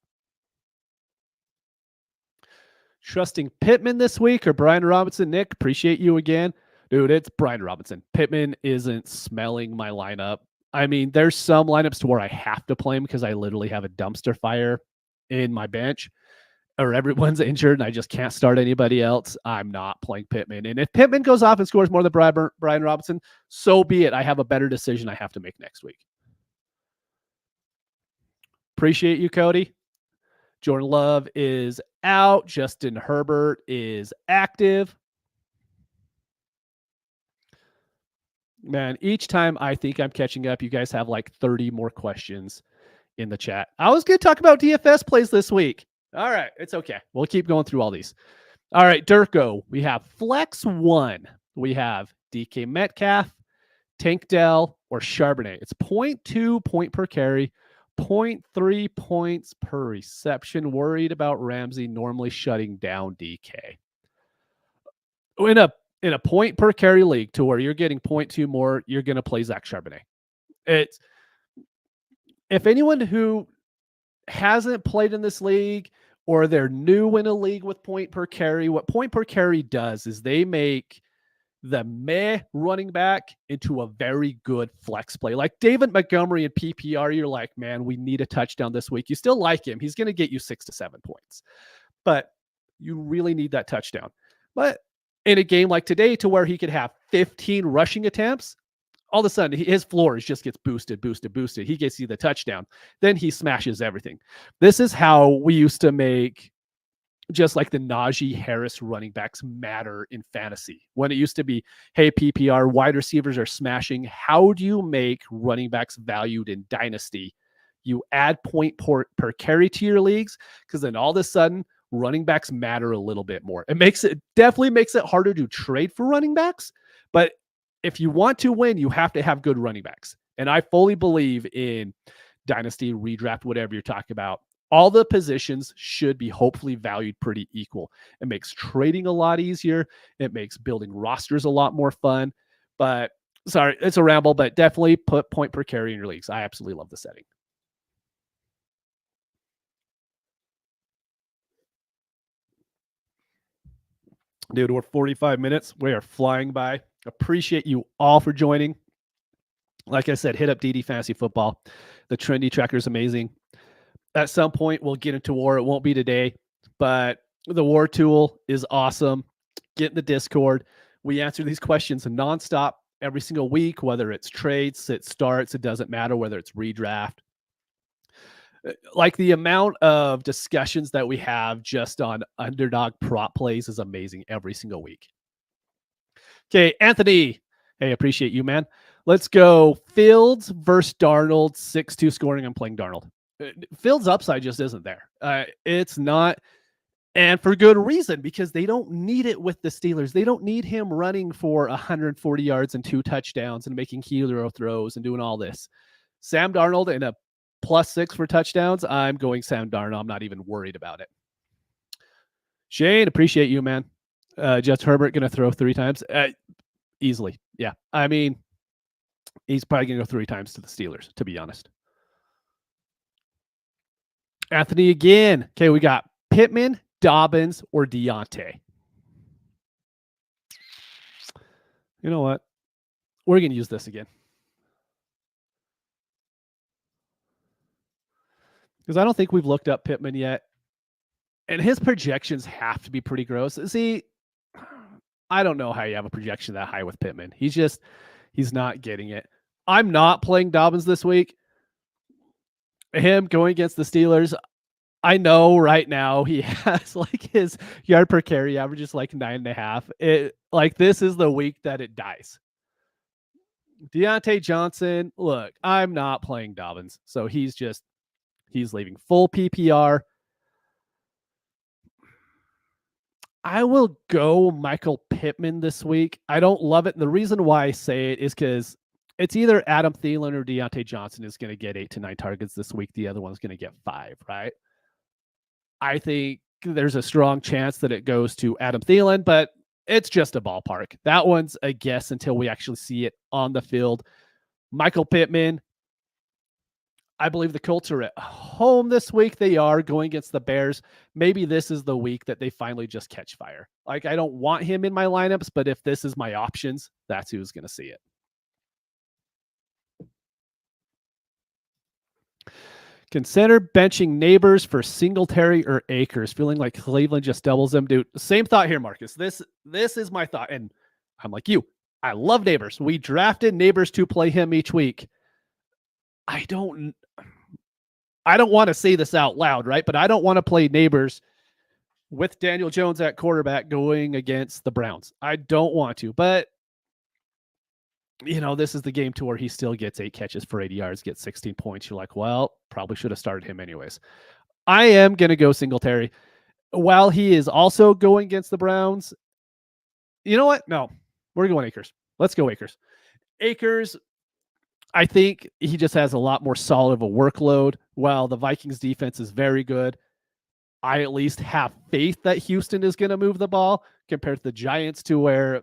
S1: Trusting Pittman this week or Brian Robinson? Nick, appreciate you again. Dude, it's Brian Robinson. Pittman isn't smelling my lineup. I mean, there's some lineups to where I have to play him because I literally have a dumpster fire in my bench, or everyone's injured and I just can't start anybody else. I'm not playing Pittman. And if Pittman goes off and scores more than Brian Robinson, so be it. I have a better decision I have to make next week. Appreciate you, Cody. Jordan Love is out. Justin Herbert is active. Man, each time I think I'm catching up, you guys have like 30 more questions in the chat. I was going to talk about DFS plays this week. All right, it's okay. We'll keep going through all these. All right, Durko. We have Flex 1. We have DK Metcalf, Tank Dell, or Charbonnet. It's 0.2 point per carry, 0.3 points per reception. Worried about Ramsey normally shutting down DK. In a point per carry league to where you're getting 0.2 more, you're going to play Zach Charbonnet. It's if anyone who hasn't played in this league or they're new in a league with point per carry, what point per carry does is they make the meh running back into a very good flex play. Like David Montgomery in PPR, you're like, man, we need a touchdown this week. You still like him. He's going to get you 6 to 7 points, but you really need that touchdown. But in a game like today to where he could have 15 rushing attempts, all of a sudden his floor just gets boosted. He gets you the touchdown. Then he smashes everything. This is how we used to make just like the Najee Harris running backs matter in fantasy. When it used to be, hey, PPR, wide receivers are smashing. How do you make running backs valued in Dynasty? You add point per carry to your leagues, because then all of a sudden running backs matter a little bit more. It definitely makes it harder to trade for running backs, but if you want to win, you have to have good running backs. And I fully believe in Dynasty, Redraft, whatever you're talking about. All the positions should be hopefully valued pretty equal. It makes trading a lot easier. It makes building rosters a lot more fun. But sorry, it's a ramble, but definitely put point per carry in your leagues. I absolutely love the setting. Dude, we're 45 minutes. We are flying by. Appreciate you all for joining. Like I said, hit up DD Fantasy Football. The trendy tracker is amazing. At some point, we'll get into war. It won't be today, but the war tool is awesome. Get in the Discord. We answer these questions nonstop every single week, whether it's trades, it starts, it doesn't matter, whether it's redraft. Like the amount of discussions that we have just on underdog prop plays is amazing every single week. Okay, Anthony. Hey, appreciate you, man. Let's go. Fields versus Darnold, 6-2 scoring. I'm playing Darnold. Fields' upside just isn't there. It's not, and for good reason, because they don't need it with the Steelers. They don't need him running for 140 yards and 2 touchdowns and making hero throws and doing all this. Sam Darnold in a +6 for touchdowns. I'm going Sam Darnold. I'm not even worried about it. Shane, appreciate you, man. Just Herbert going to throw 3 times? Easily. Yeah. I mean, he's probably going to go 3 times to the Steelers, to be honest. Anthony again. Okay, we got Pittman, Dobbins, or Deontay. You know what? We're going to use this again. Because I don't think we've looked up Pittman yet. And his projections have to be pretty gross. See, I don't know how you have a projection that high with Pittman. He's not getting it. I'm not playing Dobbins this week. Him going against the Steelers, I know right now he has like his yard per carry averages like 9.5. Like this is the week that it dies. Deontay Johnson, look, I'm not playing Dobbins. So he's leaving full PPR. I will go Michael Pittman this week. I don't love it. The reason why I say it is because it's either Adam Thielen or Deontay Johnson is going to get 8 to 9 targets this week. The other one's going to get 5, right? I think there's a strong chance that it goes to Adam Thielen, but it's just a ballpark. That one's a guess until we actually see it on the field. Michael Pittman, I believe the Colts are at home this week. They are going against the Bears. Maybe this is the week that they finally just catch fire. Like, I don't want him in my lineups, but if this is my options, that's who's going to see it. Consider benching Neighbors for Singletary or Akers. Feeling like Cleveland just doubles them, dude. Same thought here, Marcus. This is my thought, and I'm like you. I love Neighbors. We drafted Neighbors to play him each week. I don't want to say this out loud, right? But I don't want to play Neighbors with Daniel Jones at quarterback going against the Browns. I don't want to, but this is the game to where he still gets 8 catches for 80 yards, gets 16 points. You're like, well, probably should have started him anyways. I am going to go Singletary. While he is also going against the Browns, you know what? No, we're going Akers. Let's go Akers. Akers, I think he just has a lot more solid of a workload. While the Vikings defense is very good, I at least have faith that Houston is going to move the ball compared to the Giants, to where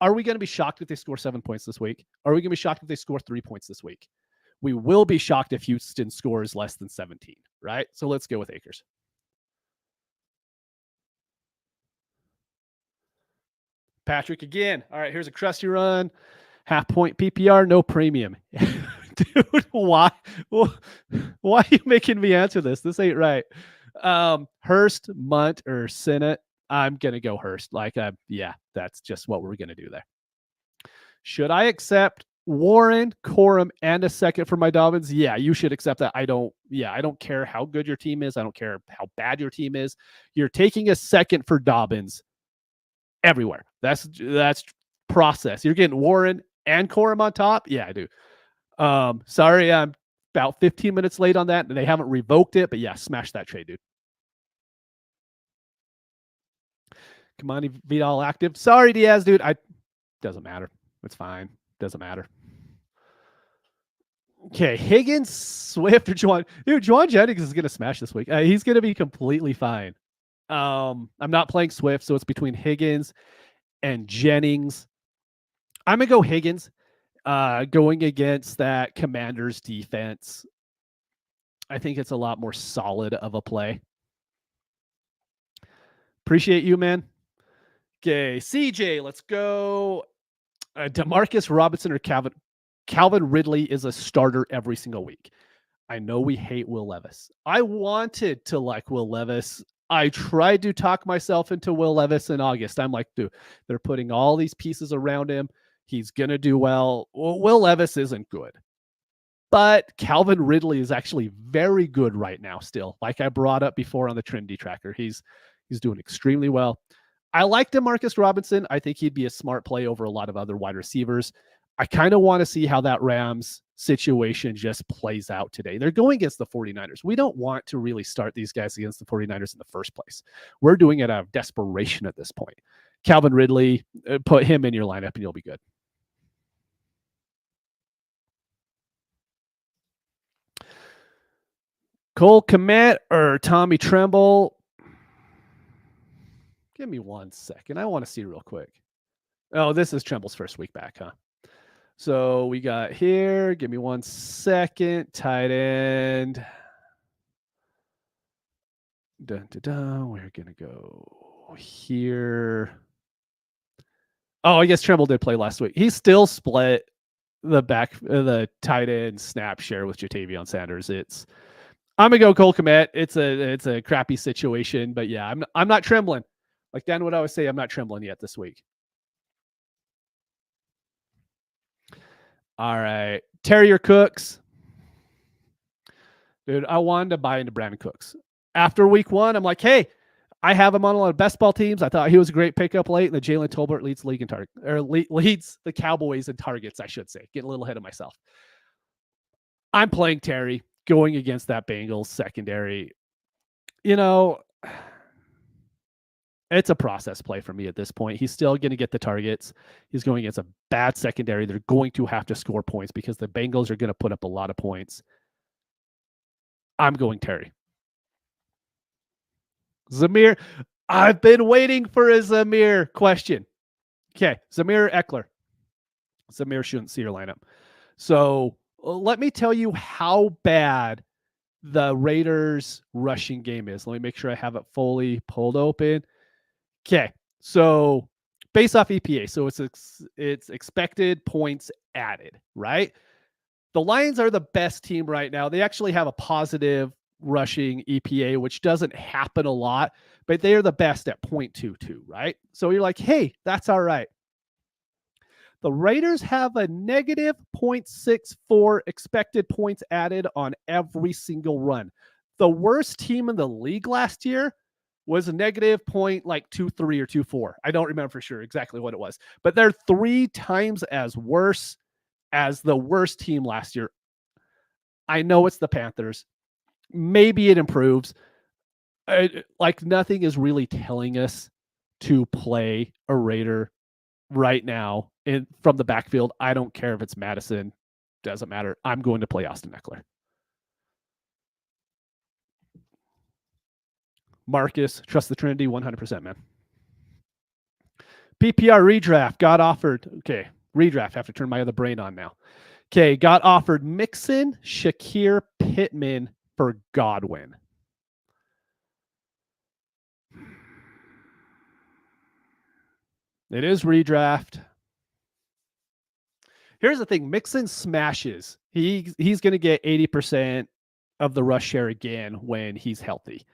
S1: are we going to be shocked if they score 7 points this week? Are we going to be shocked if they score 3 points this week? We will be shocked if Houston scores less than 17, right? So let's go with Akers. Patrick again. All right, here's a crusty run. Half point PPR, no premium. Dude, why are you making me answer this? This ain't right. Hurst, Munt, or Sinnott. I'm going to go Hurst. Yeah, that's just what we're going to do there. Should I accept Warren, Corum, and a second for my Dobbins? Yeah, you should accept that. I don't care how good your team is. I don't care how bad your team is. You're taking a second for Dobbins everywhere. That's process. You're getting Warren and Corum on top. Yeah, I do. Sorry, I'm about 15 minutes late on that, and they haven't revoked it, but yeah, smash that trade, dude. Kamani Vidal active. Sorry, Diaz, dude. Doesn't matter. It's fine. Doesn't matter. Okay, Higgins, Swift, or Juwan. Dude, Juwan Jennings is going to smash this week. He's going to be completely fine. I'm not playing Swift, so it's between Higgins and Jennings. I'm going to go Higgins. Going against that Commanders defense, I think it's a lot more solid of a play. Appreciate you, man. Okay, CJ, let's go. Demarcus Robinson or Calvin Ridley is a starter every single week. I know we hate Will Levis. I wanted to like Will Levis. I tried to talk myself into Will Levis in August. I'm like, dude, they're putting all these pieces around him. He's going to do well. Will Levis isn't good. But Calvin Ridley is actually very good right now still. Like I brought up before on the Trinity tracker, he's doing extremely well. I like DeMarcus Robinson. I think he'd be a smart play over a lot of other wide receivers. I kind of want to see how that Rams situation just plays out today. They're going against the 49ers. We don't want to really start these guys against the 49ers in the first place. We're doing it out of desperation at this point. Calvin Ridley, put him in your lineup and you'll be good. Cole Kmet or Tommy Tremble? Give me 1 second. I want to see real quick. Oh, this is Tremble's first week back, huh? So we got here. Give me 1 second. Tight end. Dun, dun, dun. We're going to go here. Oh, I guess Tremble did play last week. He still split the tight end snap share with Jatavion Sanders. I'm gonna go Cole Kmet. It's a crappy situation, but yeah, I'm not trembling. Like Dan would always say, I'm not trembling yet this week. All right, Terrier Cooks. Dude, I wanted to buy into Brandon Cooks. After week 1, I'm like, hey, I have him on a lot of best ball teams. I thought he was a great pickup late, and the Jalen Tolbert leads league in target, or leads the Cowboys in targets, I should say. Getting a little ahead of myself. I'm playing Terry, going against that Bengals secondary. It's a process play for me at this point. He's still going to get the targets. He's going against a bad secondary. They're going to have to score points because the Bengals are going to put up a lot of points. I'm going Terry. Zamir. I've been waiting for a Zamir question. Okay, Zamir Eckler. Zamir shouldn't see your lineup. So let me tell you how bad the Raiders rushing game is. Let me make sure I have it fully pulled open. Okay, so based off EPA, so it's expected points added, right? The Lions are the best team right now. They actually have a positive rushing EPA, which doesn't happen a lot, but they are the best at 0.22, right? So you're like, hey, that's all right. The Raiders have a negative 0.64 expected points added on every single run. The worst team in the league last year was a negative 0.23 or 24. I don't remember for sure exactly what it was, but they're 3 times as worse as the worst team last year. I know it's the Panthers. Maybe it improves. Like nothing is really telling us to play a Raider right now from the backfield. I don't care if it's Madison. Doesn't matter. I'm going to play Austin Eckler. Marcus, trust the Trinity 100%, man. PPR redraft got offered. Okay, redraft. Have to turn my other brain on now. Okay, got offered Mixon, Shakir, Pittman for Godwin. It is redraft. Here's the thing: Mixon smashes. He's going to get 80% of the rush share again when he's healthy.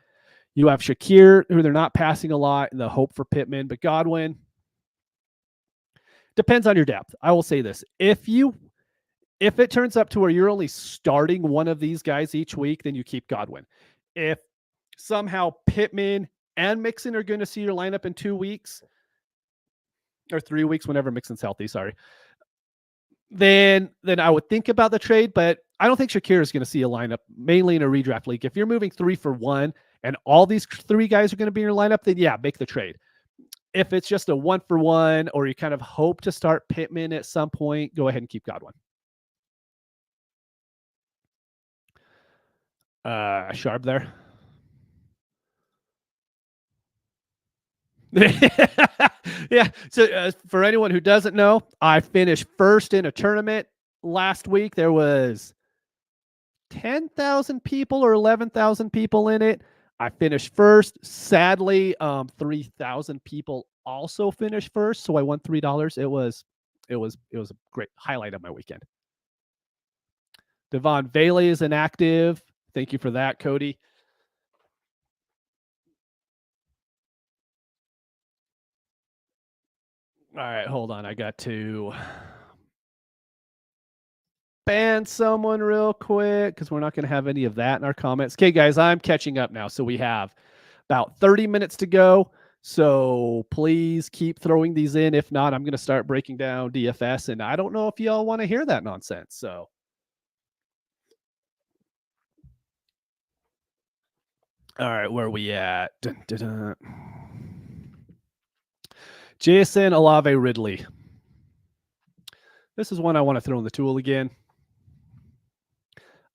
S1: You have Shakir, who they're not passing a lot, and the hope for Pittman, but Godwin depends on your depth. I will say this: if it turns up to where you're only starting one of these guys each week, then you keep Godwin. If somehow Pittman and Mixon are going to see your lineup in 2 weeks or 3 weeks, whenever Mixon's healthy, sorry, then I would think about the trade, but I don't think Shakir is going to see a lineup, mainly in a redraft league. If you're moving 3 for 1 and all these 3 guys are going to be in your lineup, then yeah, make the trade. If it's just a 1 for 1, or you kind of hope to start Pittman at some point, go ahead and keep Godwin. Sharp there. Yeah. So for anyone who doesn't know, I finished first in a tournament last week. There was 10,000 people or 11,000 people in it. I finished first. Sadly, 3,000 people also finished first, so I won $3. It was a great highlight of my weekend. Devon Bailey is inactive. Thank you for that, Cody. All right, hold on. I got to ban someone real quick because we're not going to have any of that in our comments. Okay, guys, I'm catching up now. So we have about 30 minutes to go. So please keep throwing these in. If not, I'm going to start breaking down DFS, and I don't know if y'all want to hear that nonsense. So, all right, where are we at? Dun, dun, dun. Jason Olave Ridley. This is one I want to throw in the tool again.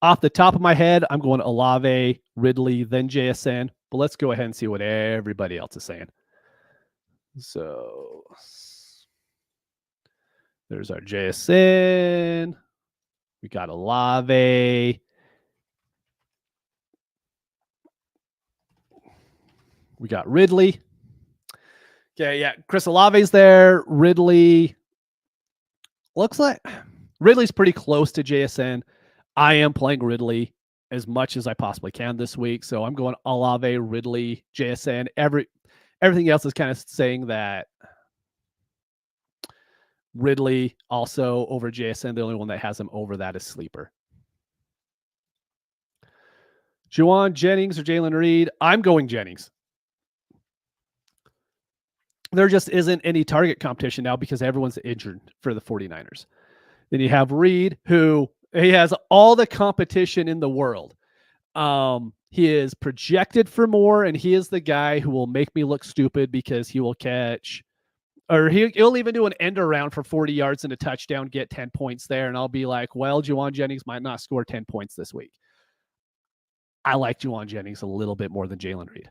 S1: Off the top of my head, I'm going Olave, Ridley, then JSN. But let's go ahead and see what everybody else is saying. So there's our JSN. We got Olave. We got Ridley. Okay, yeah. Chris Olave's there. Ridley. Looks like Ridley's pretty close to JSN. I am playing Ridley as much as I possibly can this week. So I'm going Olave, Ridley, JSN. Everything else is kind of saying that Ridley also over JSN. The only one that has him over that is Sleeper. Juwan Jennings or Jalen Reed? I'm going Jennings. There just isn't any target competition now because everyone's injured for the 49ers. Then you have Reed, who he has all the competition in the world. He is projected for more, and he is the guy who will make me look stupid because he will catch, or he'll even do an end around for 40 yards and a touchdown, get 10 points there, and I'll be like, well, Juwan Jennings might not score 10 points this week. I like Juwan Jennings a little bit more than Jalen Reed.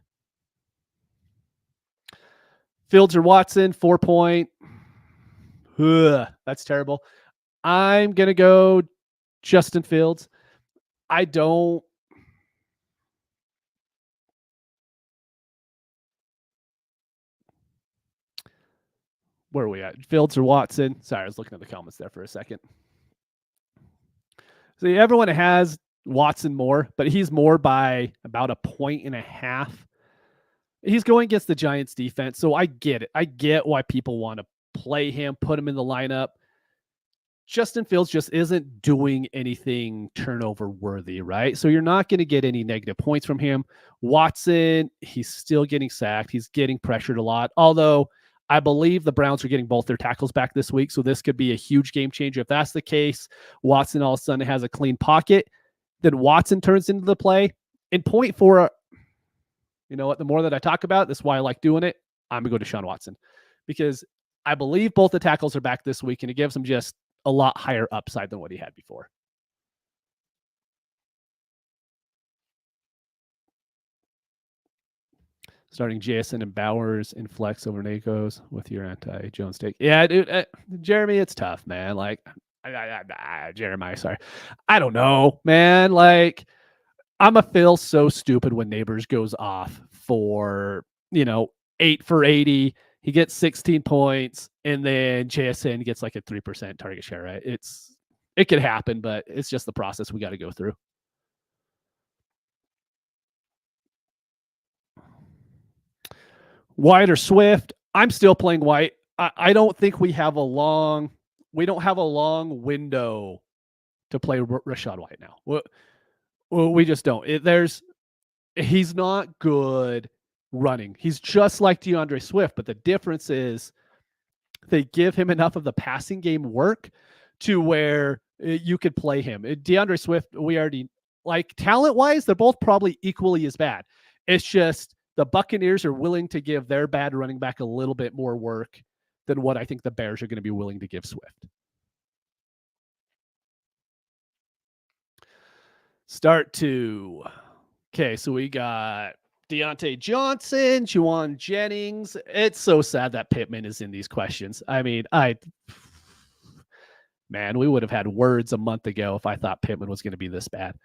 S1: Fields or Watson, 4 point. That's terrible. I'm going to go Justin Fields. I don't. Where are we at? Fields or Watson? Sorry, I was looking at the comments there for a second. So everyone has Watson more, but he's more by about 1.5 points. He's going against the Giants defense, so I get it. I get why people want to play him, put him in the lineup. Justin Fields just isn't doing anything turnover worthy, right? So you're not going to get any negative points from him. Watson, he's still getting sacked. He's getting pressured a lot. Although I believe the Browns are getting both their tackles back this week. So this could be a huge game changer. If that's the case, Watson all of a sudden has a clean pocket. Then Watson turns into the play. In point four, you know what? The more that I talk about it, that's why I like doing it. I'm going to go to Deshaun Watson because I believe both the tackles are back this week and it gives him just a lot higher upside than what he had before. Starting Jason and Bowers in flex over Nakos with your anti-Jones take. Yeah, dude, Jeremy, it's tough, man. Like, Jeremiah, sorry. I don't know, man. Like, I'm a feel so stupid when Neighbors goes off for, 8 for 80. He gets 16 points, and then JSN gets like a 3% target share, right? It could happen, but it's just the process we got to go through. White or Swift? I'm still playing White. I don't think we don't have a long window to play Rashad White now. We just don't. He's not good running. He's just like DeAndre Swift, but the difference is they give him enough of the passing game work to where you could play him. DeAndre Swift, we already like talent-wise, they're both probably equally as bad. It's just the Buccaneers are willing to give their bad running back a little bit more work than what I think the Bears are going to be willing to give Swift. Start to. Okay, so we got Deontay Johnson, Juwan Jennings. It's so sad that Pittman is in these questions. I mean, man, we would have had words a month ago if I thought Pittman was going to be this bad.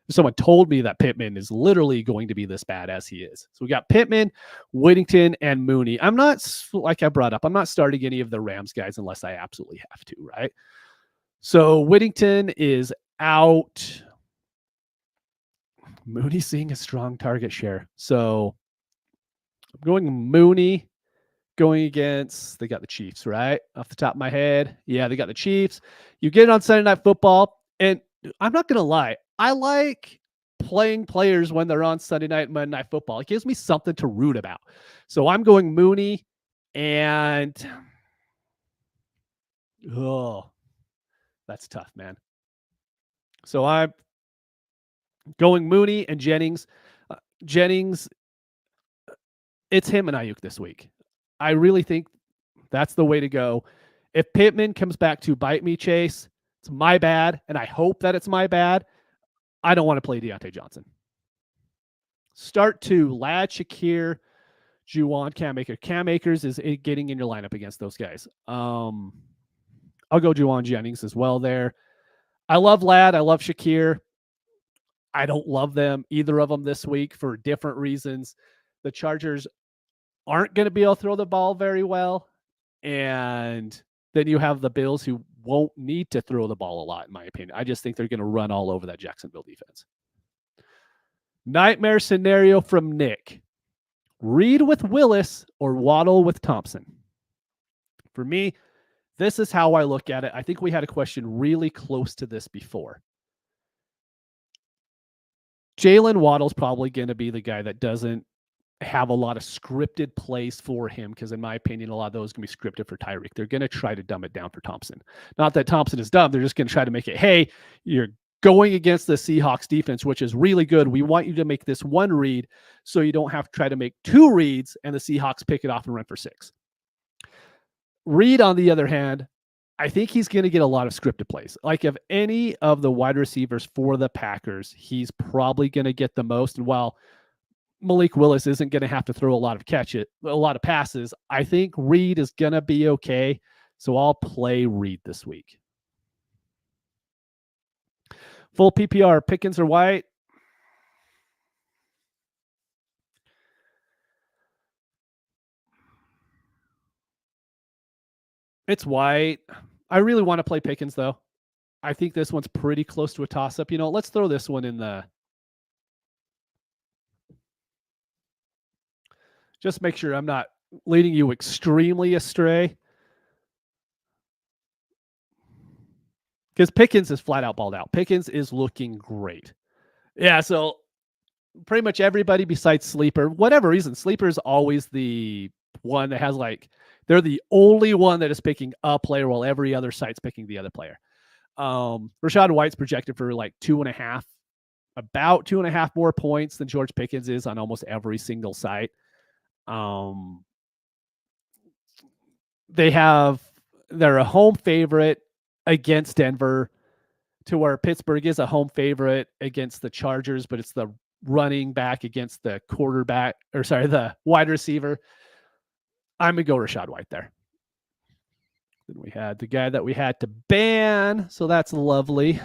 S1: If someone told me that Pittman is literally going to be this bad as he is. So we got Pittman, Whittington, and Mooney. I'm not, like I brought up, I'm not starting any of the Rams guys unless I absolutely have to, right? So Whittington is out. Mooney seeing a strong target share. So I'm going Mooney going against, they got the Chiefs, right? Off the top of my head. Yeah, they got the Chiefs. You get it on Sunday Night Football. And I'm not going to lie. I like playing players when they're on Sunday night and Monday Night Football. It gives me something to root about. So I'm going Mooney and that's tough, man. So I'm going Mooney and Jennings. Jennings, it's him and Ayuk this week. I really think that's the way to go. If Pittman comes back to bite me, Chase, it's my bad, and I hope that it's my bad. I don't want to play Deontay Johnson. Start to Lad, Shakir, Juwan, Cam Akers. Cam Akers is getting in your lineup against those guys. I'll go Juwan Jennings as well there. I love Lad. I love Shakir. I don't love them, either of them this week for different reasons. The Chargers aren't going to be able to throw the ball very well. And then you have the Bills who won't need to throw the ball a lot, in my opinion. I just think they're going to run all over that Jacksonville defense. Nightmare scenario from Nick. Reed with Willis or Waddle with Thompson? For me, this is how I look at it. I think we had a question really close to this before. Jalen Waddle's probably going to be the guy that doesn't have a lot of scripted plays for him because, in my opinion, a lot of those can be scripted for Tyreek. They're going to try to dumb it down for Thompson. Not that Thompson is dumb. They're just going to try to make it, hey, you're going against the Seahawks defense, which is really good. We want you to make this one read so you don't have to try to make two reads and the Seahawks pick it off and run for 6. Reed, on the other hand, I think he's going to get a lot of scripted plays. Like, of any of the wide receivers for the Packers, he's probably going to get the most. And while Malik Willis isn't going to have to throw a lot of passes, I think Reed is going to be okay. So I'll play Reed this week. Full PPR, Pickens or White? It's White. I really want to play Pickens, though. I think this one's pretty close to a toss-up. Let's throw this one in the... Just make sure I'm not leading you extremely astray. Because Pickens is flat out balled out. Pickens is looking great. Yeah, so pretty much everybody besides Sleeper, whatever reason, Sleeper is always the one that has they're the only one that is picking a player while every other site's picking the other player. Rachaad White's projected for about 2.5 more points than George Pickens is on almost every single site. They're a home favorite against Denver, to where Pittsburgh is a home favorite against the Chargers, but it's the running back against the the wide receiver. I'm going to go Rachaad White there. Then we had the guy that we had to ban, so that's lovely.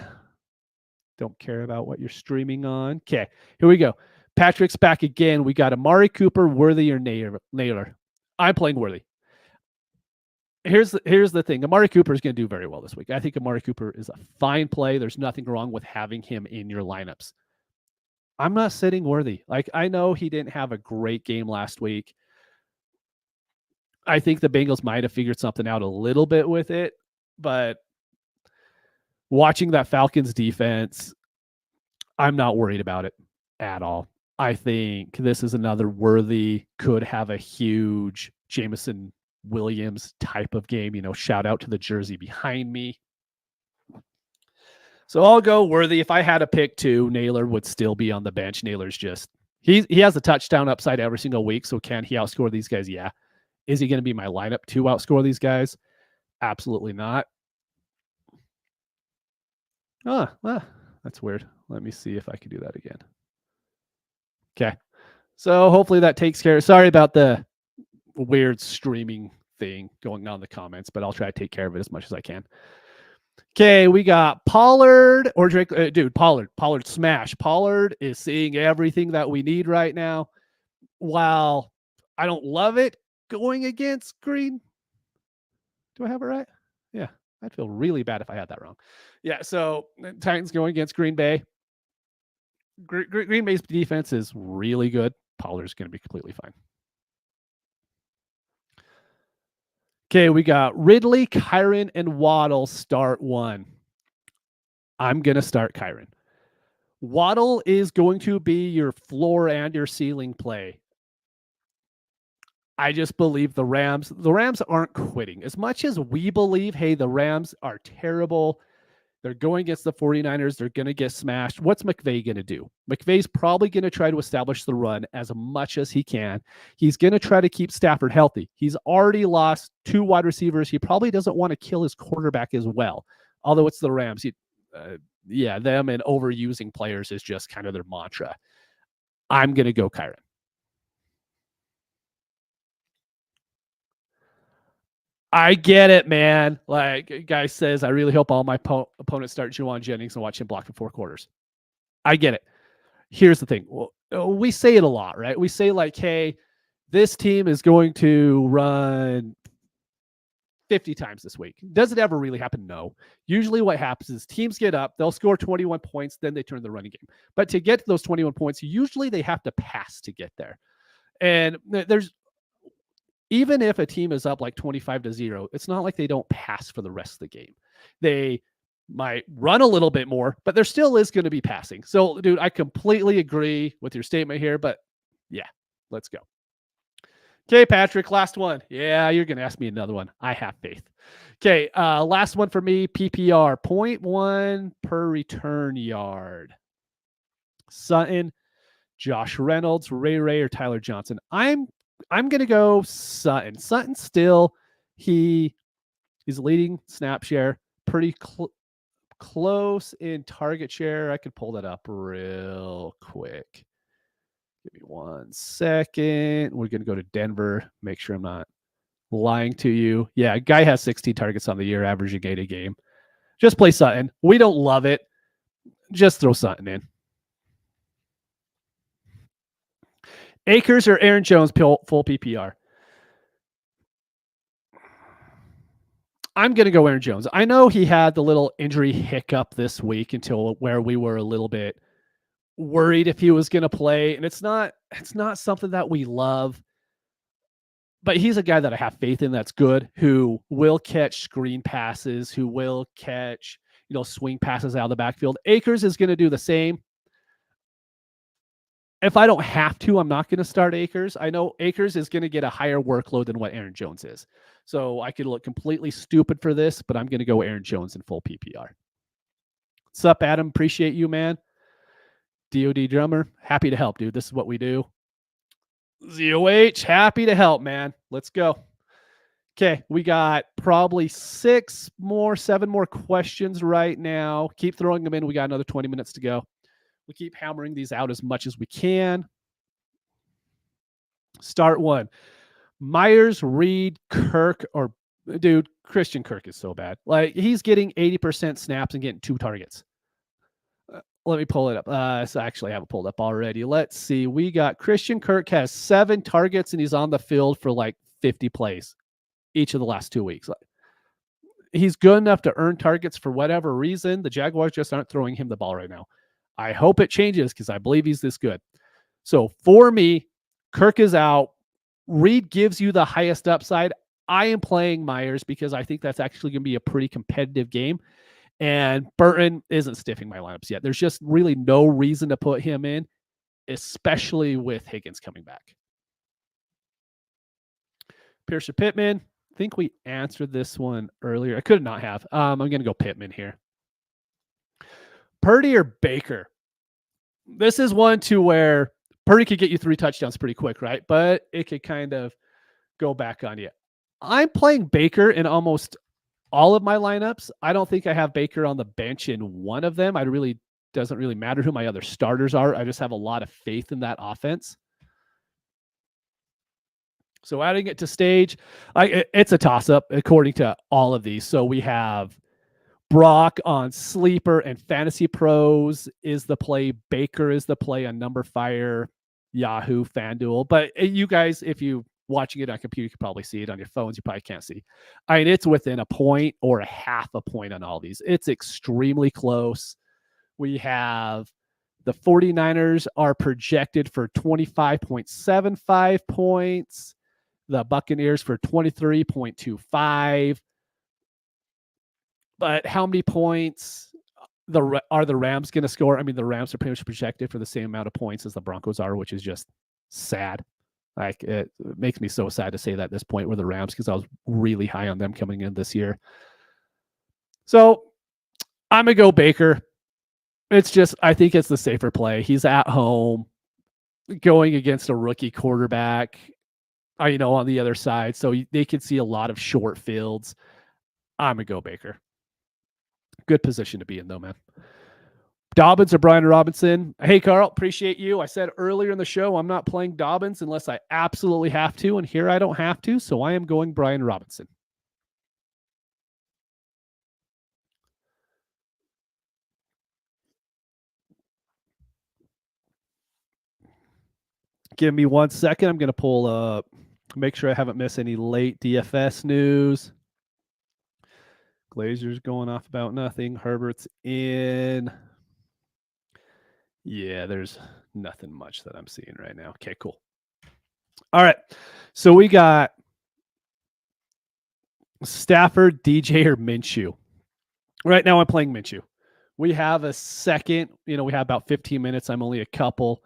S1: Don't care about what you're streaming on. Okay, here we go. Patrick's back again. We got Amari Cooper, Worthy or Naylor. I'm playing Worthy. Here's the thing. Amari Cooper is going to do very well this week. I think Amari Cooper is a fine play. There's nothing wrong with having him in your lineups. I'm not sitting Worthy. I know he didn't have a great game last week. I think the Bengals might have figured something out a little bit with it, but watching that Falcons defense, I'm not worried about it at all. I think this is another Worthy could have a huge Jameson Williams type of game. Shout out to the jersey behind me. So I'll go Worthy. If I had a pick too, Naylor would still be on the bench. Naylor's just, he has a touchdown upside every single week. So can he outscore these guys? Yeah. Is he going to be my lineup to outscore these guys? Absolutely not. That's weird. Let me see if I can do that again. Okay. So hopefully that takes care. Sorry about the weird streaming thing going on in the comments, but I'll try to take care of it as much as I can. Okay, we got Pollard or Drake. Pollard smash. Pollard is seeing everything that we need right now. While I don't love it going against Green. Do I have it right? Yeah, I'd feel really bad if I had that wrong. Yeah, so Titans going against Green Bay. Green Bay's defense is really good. Pollard's going to be completely fine. Okay, we got Ridley, Kyren, and Waddle start one. I'm going to start Kyren. Waddle is going to be your floor and your ceiling play. I just believe the Rams aren't quitting. As much as we believe, hey, the Rams are terrible, they're going against the 49ers, they're going to get smashed. What's McVay going to do? McVay's probably going to try to establish the run as much as he can. He's going to try to keep Stafford healthy. He's already lost 2 wide receivers. He probably doesn't want to kill his quarterback as well. Although it's the Rams. Them and overusing players is just kind of their mantra. I'm going to go Kyren. I get it, man. Guy says, I really hope all my opponents start Juwan Jennings and watch him block for 4 quarters. I get it. Here's the thing. Well, we say it a lot, right? We say hey, this team is going to run 50 times this week. Does it ever really happen? No. Usually what happens is teams get up, they'll score 21 points, then they turn the running game. But to get to those 21 points, usually they have to pass to get there. And even if a team is up 25-0, it's not like they don't pass for the rest of the game. They might run a little bit more, but there still is going to be passing. So, dude, I completely agree with your statement here, but yeah, let's go. Okay, Patrick, last one. Yeah, you're going to ask me another one. I have faith. Okay, last one for me, PPR, 0.1 per return yard. Sutton, Josh Reynolds, Ray, or Tyler Johnson. I'm going to go Sutton. Sutton still, he's leading snap share, pretty close in target share. I could pull that up real quick. Give me 1 second. We're going to go to Denver. Make sure I'm not lying to you. Yeah, guy has 16 targets on the year, averaging 8 a game. Just play Sutton. We don't love it. Just throw Sutton in. Akers or Aaron Jones full PPR? I'm going to go Aaron Jones. I know he had the little injury hiccup this week until where we were a little bit worried if he was going to play, and it's not something that we love, but he's a guy that I have faith in that's good, who will catch screen passes, who will catch, swing passes out of the backfield. Akers is going to do the same. If I don't have to, I'm not going to start Akers. I know Akers is going to get a higher workload than what Aaron Jones is. So I could look completely stupid for this, but I'm going to go Aaron Jones in full PPR. What's up, Adam? Appreciate you, man. DOD drummer, happy to help, dude. This is what we do. ZOH, happy to help, man. Let's go. Okay, we got probably 7 more questions right now. Keep throwing them in. We got another 20 minutes to go. We keep hammering these out as much as we can. Start one. Myers, Reed, Kirk, or dude, Christian Kirk is so bad. Like, he's getting 80% snaps and getting 2 targets. Let me pull it up. So actually, I have it pulled up already. Let's see. We got Christian Kirk has 7 targets and he's on the field for like 50 plays each of the last 2 weeks. He's good enough to earn targets for whatever reason. The Jaguars just aren't throwing him the ball right now. I hope it changes because I believe he's this good. So for me, Kirk is out. Reed gives you the highest upside. I am playing Myers because I think that's actually going to be a pretty competitive game. And Burton isn't stiffing my lineups yet. There's just really no reason to put him in, especially with Higgins coming back. Pierce or Pittman? I think we answered this one earlier. I could not have. I'm going to go Pittman here. Purdy or Baker? This is one to where Purdy could get you 3 touchdowns pretty quick, right? But it could kind of go back on you. I'm playing Baker in almost all of my lineups. I don't think I have Baker on the bench in one of them. Doesn't really matter who my other starters are. I just have a lot of faith in that offense. So adding it to stage, it's a toss-up according to all of these. So we have Brock on Sleeper and Fantasy Pros is the play. Baker is the play on Number Fire, Yahoo, FanDuel. But you guys, if you watching it on computer, you can probably see it. On your phones, you probably can't see. I mean, it's within a point or a half a point on all these. It's extremely close. We have the 49ers are projected for 25.75 points. The Buccaneers for 23.25. But how many points are the Rams going to score? I mean, the Rams are pretty much projected for the same amount of points as the Broncos are, which is just sad. Like, it makes me so sad to say that at this point with the Rams, because I was really high on them coming in this year. So I'm going to go Baker. It's just, I think it's the safer play. He's at home going against a rookie quarterback, on the other side. So they could see a lot of short fields. I'm going to go Baker. Good position to be in, though, man. Dobbins or Brian Robinson? Hey, Carl, appreciate you. I said earlier in the show, I'm not playing Dobbins unless I absolutely have to, and here I don't have to, so I am going Brian Robinson. Give me 1 second. I'm going to pull up, make sure I haven't missed any late DFS news. Glazer's going off about nothing. Herbert's in. Yeah, there's nothing much that I'm seeing right now. Okay, cool. All right. So we got Stafford, DJ, or Minshew. Right now I'm playing Minshew. We have a second. We have about 15 minutes. I'm only a couple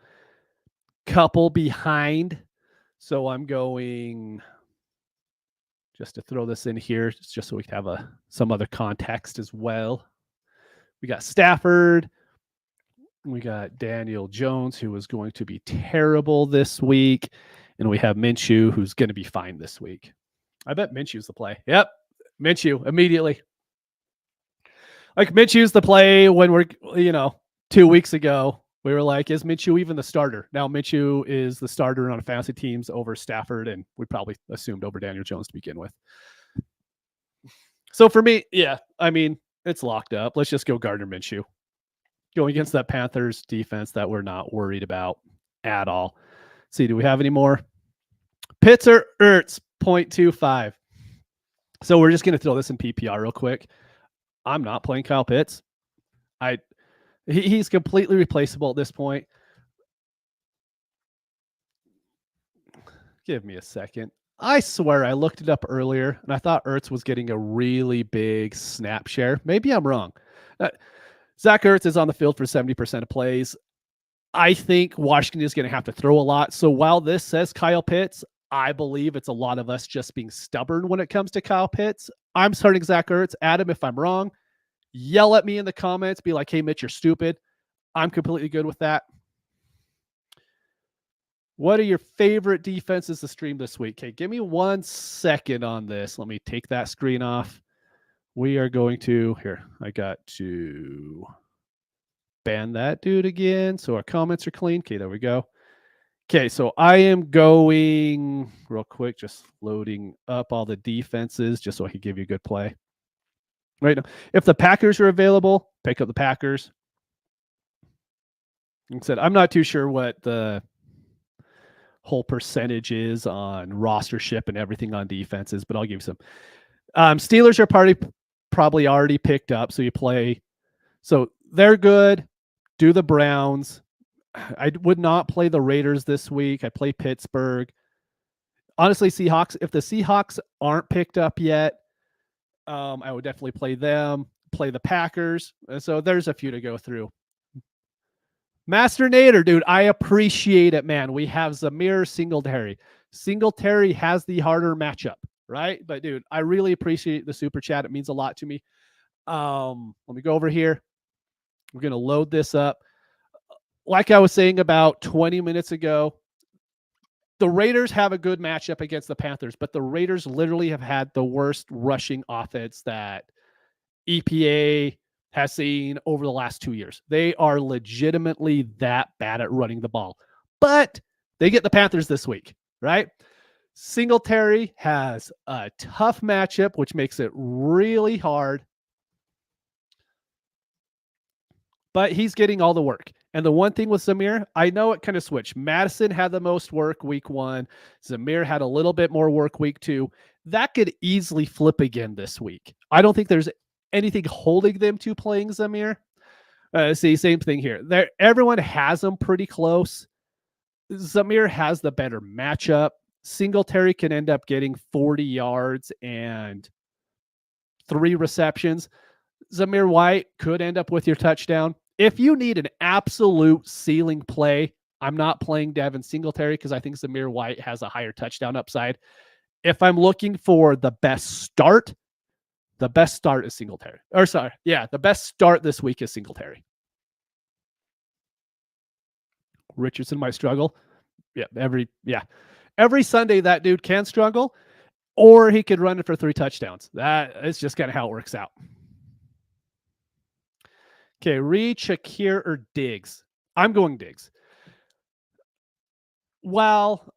S1: behind. So I'm going, just to throw this in here, just so we can have some other context as well. We got Stafford. We got Daniel Jones, who is going to be terrible this week. And we have Minshew, who's going to be fine this week. I bet Minshew's the play. Yep. Minshew immediately. Like, Minshew's the play when we're, 2 weeks ago, we were like, is Minshew even the starter? Now Minshew is the starter on fantasy teams over Stafford, and we probably assumed over Daniel Jones to begin with. So for me, yeah, I mean, it's locked up. Let's just go Gardner Minshew. Going against that Panthers defense that we're not worried about at all. Let's see, do we have any more? Pitts or Ertz, 0.25. So we're just going to throw this in PPR real quick. I'm not playing Kyle Pitts. He's completely replaceable at this point. Give me a second. I swear I looked it up earlier and I thought Ertz was getting a really big snap share. Maybe I'm wrong. Zach Ertz is on the field for 70% of plays. I think Washington is going to have to throw a lot. So while this says Kyle Pitts, I believe it's a lot of us just being stubborn when it comes to Kyle Pitts. I'm starting Zach Ertz. Adam, if I'm wrong, yell at me in the comments. Be like, hey, Mitch, you're stupid. I'm completely good with that. What are your favorite defenses to stream this week? Okay, give me 1 second on this. Let me take that screen off. We are going to, here, I got to ban that dude again. So our comments are clean. Okay, there we go. Okay, so I am going real quick, just loading up all the defenses just so I can give you a good play. Right now, if the Packers are available, pick up the Packers. Like I said, I'm not too sure what the whole percentage is on rostership and everything on defenses, but I'll give you some. Steelers are probably already picked up, so you play. So they're good. Do the Browns. I would not play the Raiders this week. I play Pittsburgh. Honestly, Seahawks, if the Seahawks aren't picked up yet, I would definitely play them, play the Packers. So there's a few to go through. Master Nader, dude, I appreciate it, man. We have Zamir Singletary. Singletary has the harder matchup, right? But, dude, I really appreciate the super chat. It means a lot to me. Let me go over here. We're going to load this up. Like I was saying about 20 minutes ago, the Raiders have a good matchup against the Panthers, but the Raiders literally have had the worst rushing offense that EPA has seen over the last 2 years. They are legitimately that bad at running the ball, but they get the Panthers this week, right? Singletary has a tough matchup, which makes it really hard, but he's getting all the work. And the one thing with Zamir, I know it kind of switched. Madison had the most work week 1. Zamir had a little bit more work week 2. That could easily flip again this week. I don't think there's anything holding them to playing Zamir. See, same thing here. Everyone has them pretty close. Zamir has the better matchup. Singletary can end up getting 40 yards and 3 receptions. Zamir White could end up with your touchdown. If you need an absolute ceiling play, I'm not playing Devin Singletary because I think Zamir White has a higher touchdown upside. If I'm looking for the best start is Singletary. The best start this week is Singletary. Richardson might struggle. Every Sunday that dude can struggle, or he could run it for 3 touchdowns. That is just kind of how it works out. Okay, Reed, Shakir, or Diggs? I'm going Diggs. Well,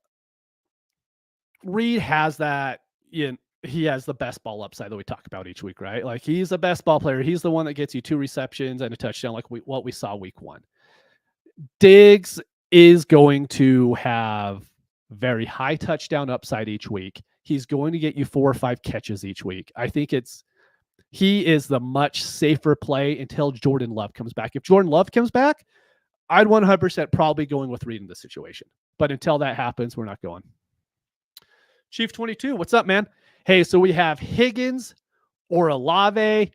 S1: Reed has that, he has the best ball upside that we talk about each week, right? Like, he's the best ball player. He's the one that gets you 2 receptions and a touchdown, like what we saw week 1. Diggs is going to have very high touchdown upside each week. He's going to get you 4 or 5 catches each week. I think he is the much safer play until Jordan Love comes back. If Jordan Love comes back, I'd 100% probably going with Reed in this situation. But until that happens, we're not going. Chief 22, what's up, man? Hey, so we have Higgins or Olave.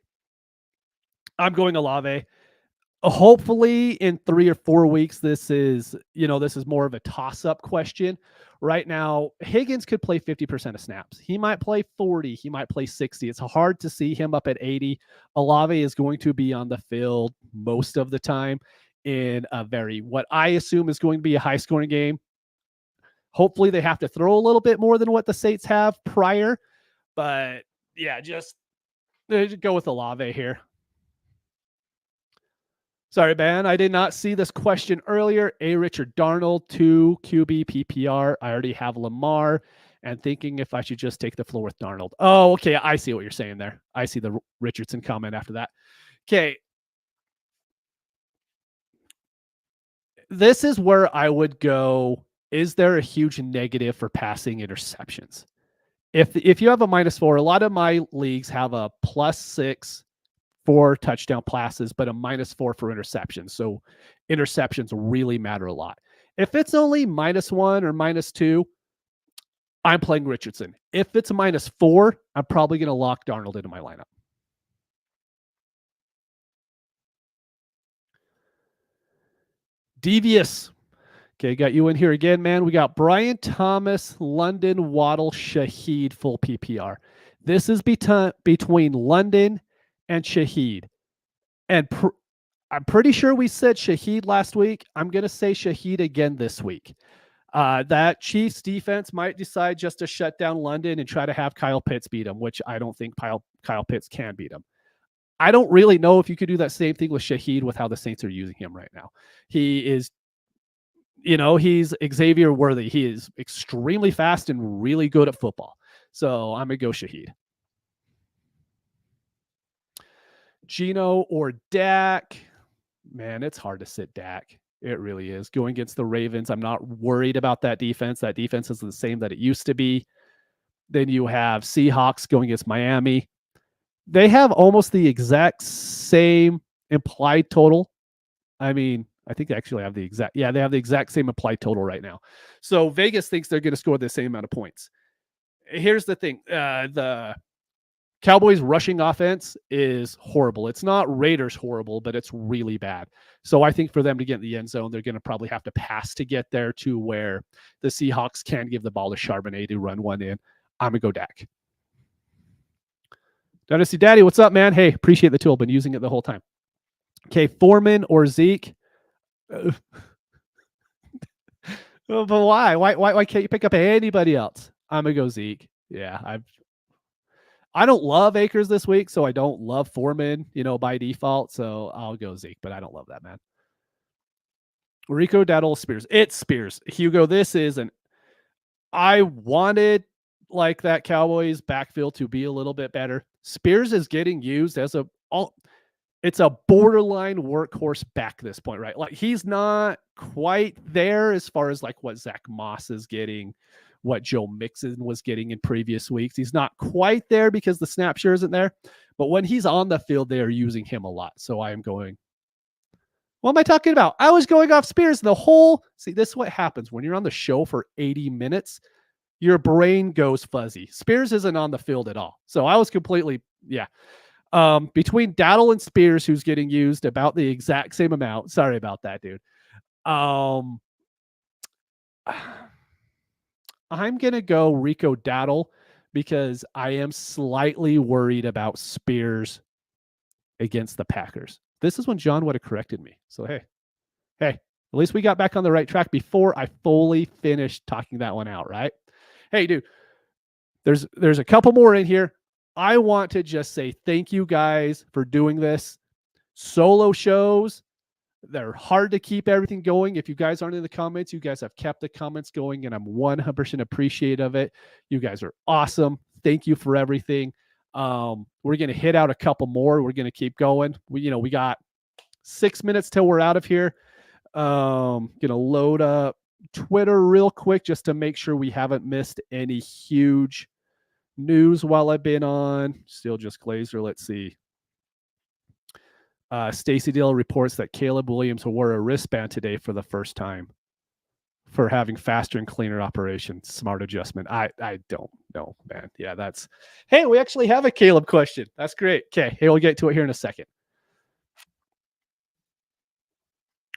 S1: I'm going Olave. Hopefully in 3 or 4 weeks, this is more of a toss-up question. Right now, Higgins could play 50% of snaps. He might play 40. He might play 60. It's hard to see him up at 80. Olave is going to be on the field most of the time in what I assume is going to be a high-scoring game. Hopefully they have to throw a little bit more than what the Saints have prior. But, yeah, just go with Olave here. Sorry, man. I did not see this question earlier. A. Richard Darnold, 2 QB PPR. I already have Lamar and thinking if I should just take the floor with Darnold. Oh, okay. I see what you're saying there. I see the Richardson comment after that. Okay. This is where I would go. Is there a huge negative for passing interceptions? If you have a -4, a lot of my leagues have a +6 for touchdown passes, but a -4 for interceptions. So interceptions really matter a lot. If it's only -1 or -2, I'm playing Richardson. If it's a -4, I'm probably going to lock Darnold into my lineup. Devious. Okay, got you in here again, man. We got Brian Thomas, London, Waddle, Shaheed, full PPR. This is between London and Shaheed. And I'm pretty sure we said Shaheed last week. I'm going to say Shaheed again this week. That Chiefs defense might decide just to shut down London and try to have Kyle Pitts beat him, which I don't think Kyle Pitts can beat him. I don't really know if you could do that same thing with Shaheed with how the Saints are using him right now. He is, he's Xavier worthy. He is extremely fast and really good at football. So I'm going to go Shaheed. Gino or Dak. Man, it's hard to sit Dak. It really is. Going against the Ravens, I'm not worried about that defense. That defense is the same that it used to be. Then you have Seahawks going against Miami. They have almost the exact same implied total. I mean, I think they actually have they have the exact same implied total right now. So Vegas thinks they're going to score the same amount of points. Here's the thing. The Cowboys rushing offense is horrible. It's not Raiders horrible, but it's really bad. So I think for them to get in the end zone, they're going to probably have to pass to get there to where the Seahawks can give the ball to Charbonnet to run one in. I'm going to go Dak. Dynasty Daddy, what's up, man? Hey, appreciate the tool. Been using it the whole time. Okay, Foreman or Zeke? But why? Why can't you pick up anybody else? I'm going to go Zeke. Yeah, I don't love Akers this week, so I don't love Foreman, by default. So I'll go Zeke, but I don't love that, man. Rico Daddle Spears. It's Spears. Hugo, this isn't. I wanted like that Cowboys backfield to be a little bit better. Spears is getting used as it's a borderline workhorse back this point, right? Like he's not quite there as far as like what Zach Moss is getting, what Joe Mixon was getting in previous weeks. He's not quite there because the snap share isn't there. But when he's on the field, they are using him a lot. So I am going. What am I talking about? I was going off Spears see, this is what happens when you're on the show for 80 minutes. Your brain goes fuzzy. Spears isn't on the field at all. So I was completely, between Daddle and Spears, who's getting used about the exact same amount. Sorry about that, dude. I'm going to go Rico Daddle because I am slightly worried about Spears against the Packers. This is when John would have corrected me. So, hey, at least we got back on the right track before I fully finished talking that one out, right? Hey, dude, there's a couple more in here. I want to just say thank you guys for doing this. Solo shows, they're hard to keep everything going. If you guys aren't in the comments, you guys have kept the comments going, and I'm 100% appreciative of it. You guys are awesome. Thank you for everything. We're going to hit out a couple more. We're going to keep going. We got 6 minutes till we're out of here. Going to load up Twitter real quick just to make sure we haven't missed any huge news while I've been on. Still just Glazer. Let's see. Stacy Dill reports that Caleb Williams wore a wristband today for the first time for having faster and cleaner operation. Smart adjustment. I don't know, man. Yeah, hey, we actually have a Caleb question. That's great. Okay. Hey, we'll get to it here in a second.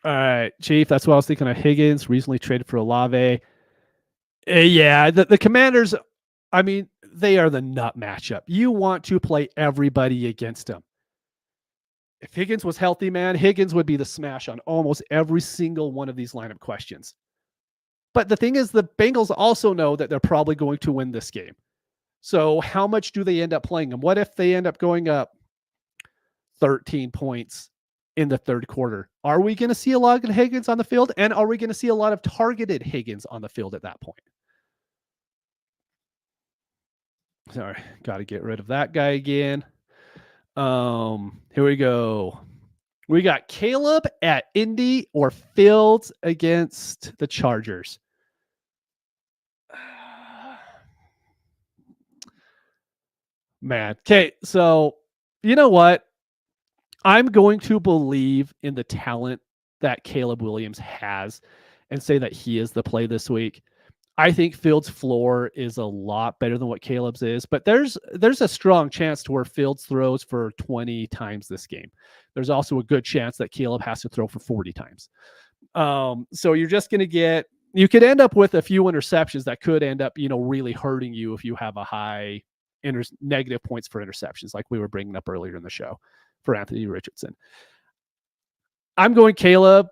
S1: All right, Chief. That's what I was thinking of. Higgins recently traded for Olave. Yeah, the Commanders, I mean, they are the nut matchup. You want to play everybody against them. If Higgins was healthy, man, Higgins would be the smash on almost every single one of these lineup questions. But the thing is, the Bengals also know that they're probably going to win this game. So how much do they end up playing them? What if they end up going up 13 points in the third quarter? Are we going to see a lot of Higgins on the field? And are we going to see a lot of targeted Higgins on the field at that point? Sorry, got to get rid of that guy again. Here we go. We got Caleb at Indy or Fields against the Chargers. Man. Okay, so you know what? I'm going to believe in the talent that Caleb Williams has and say that he is the play this week. I think Fields' floor is a lot better than what Caleb's is, but there's a strong chance to where Fields throws for 20 times this game. There's also a good chance that Caleb has to throw for 40 times. So you're just going to get, you could end up with a few interceptions that could end up, really hurting you if you have a high negative points for interceptions, like we were bringing up earlier in the show for Anthony Richardson. I'm going Caleb.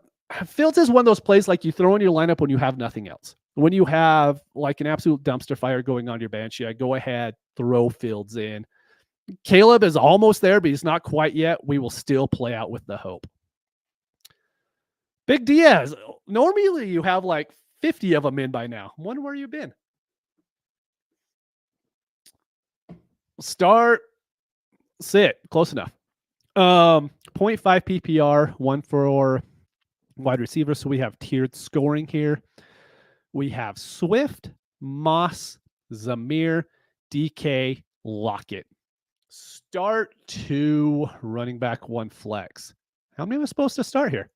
S1: Fields is one of those plays like you throw in your lineup when you have nothing else. When you have like an absolute dumpster fire going on your bench, yeah, go ahead, throw Fields in. Caleb is almost there, but he's not quite yet. We will still play out with the hope. Big Diaz. Normally you have like 50 of them in by now. I wonder where you've been. Start, sit, close enough. 0.5 PPR, one for wide receiver. So we have tiered scoring here. We have Swift, Moss, Zamir, DK, Lockett. Start 2, running back 1 flex. How many am I supposed to start here?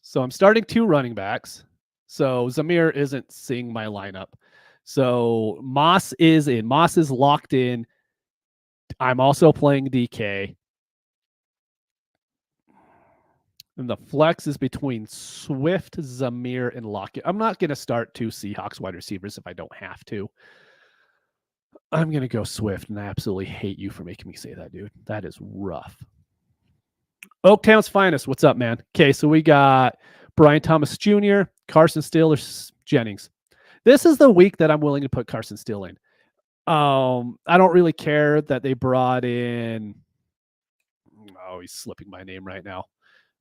S1: So I'm starting 2 running backs. So Zamir isn't seeing my lineup. So Moss is in. Moss is locked in. I'm also playing DK. And the flex is between Swift, Zamir, and Lockett. I'm not going to start 2 Seahawks wide receivers if I don't have to. I'm going to go Swift, and I absolutely hate you for making me say that, dude. That is rough. Oaktown's finest. What's up, man? Okay, so we got Brian Thomas Jr., Carson Steele, or Jennings. This is the week that I'm willing to put Carson Steele in. I don't really care that they brought in. Oh, he's slipping my name right now,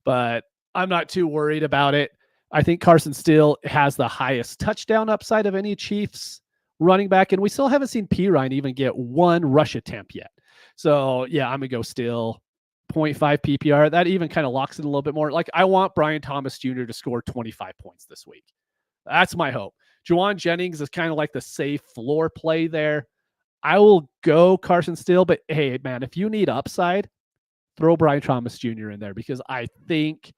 S1: but I'm not too worried about it. I think Carson Steele has the highest touchdown upside of any Chiefs running back, and we still haven't seen Pirine even get 1 rush attempt yet. So yeah, I'm gonna go Steele. 0.5 PPR. That even kind of locks it a little bit more. Like I want Brian Thomas Jr. to score 25 points this week. That's my hope. Juwan Jennings is kind of like the safe floor play there. I will go Carson Steele, but hey, man, if you need upside, throw Brian Thomas Jr. in there because I think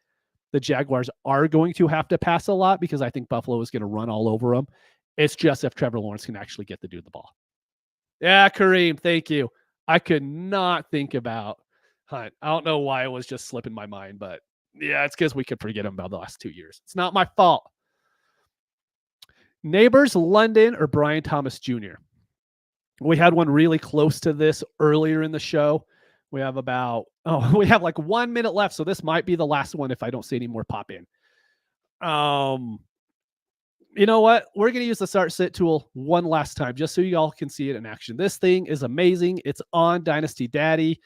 S1: the Jaguars are going to have to pass a lot because I think Buffalo is going to run all over them. It's just if Trevor Lawrence can actually get the dude the ball. Yeah, Kareem, thank you. I could not think about Hunt. I don't know why it was just slipping my mind, but yeah, it's because we could forget him about the last 2 years. It's not my fault. Neighbors, London, or Brian Thomas Jr.? We had one really close to this earlier in the show. We have we have like 1 minute left, so this might be the last one if I don't see any more pop in. You know what? We're going to use the start sit tool one last time just so you all can see it in action. This thing is amazing. It's on Dynasty Daddy.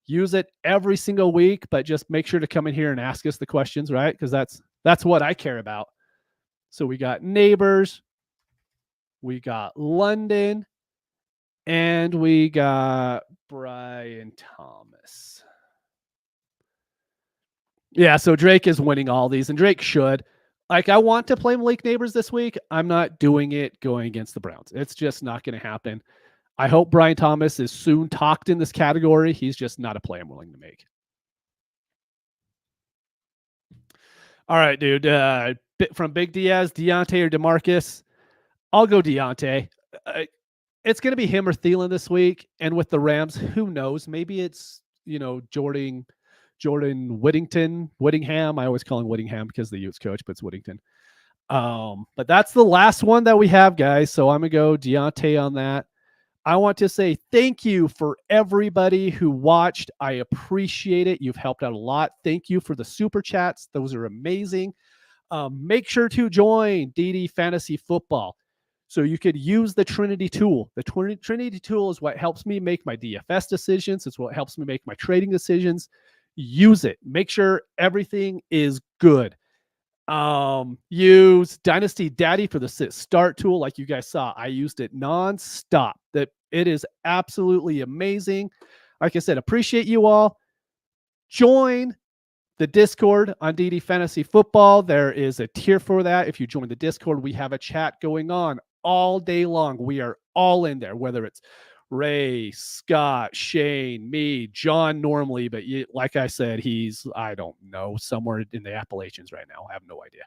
S1: Use it every single week, but just make sure to come in here and ask us the questions, right? Because that's what I care about. So we got Neighbors, we got London, and we got Brian Thomas. Yeah, so Drake is winning all these, and Drake should. Like, I want to play Malik Neighbors this week. I'm not doing it going against the Browns. It's just not going to happen. I hope Brian Thomas is soon talked in this category. He's just not a play I'm willing to make. All right, dude. From Big Diaz, Deontay or DeMarcus? I'll go Deontay. It's going to be him or Thielen this week. And with the Rams, who knows? Maybe it's, Jordan Whittingham. I always call him Whittingham because the Utes coach, but it's Whittington. But that's the last one that we have, guys. So I'm going to go Deontay on that. I want to say thank you for everybody who watched. I appreciate it. You've helped out a lot. Thank you for the super chats. Those are amazing. Make sure to join DD Fantasy Football so you could use the Trinity tool. The Trinity tool is what helps me make my DFS decisions. It's what helps me make my trading decisions. Use it. Make sure everything is good. Use Dynasty Daddy for the sit start tool. Like you guys saw, I used it nonstop. That it is absolutely amazing. Like I said, appreciate you all. Join the Discord on DD Fantasy Football. There is a tier for that. If you join the Discord, we have a chat going on all day long. We are all in there, whether it's Ray, Scott, Shane, me, John normally, but like I said, he's, I don't know, somewhere in the Appalachians right now. I have no idea.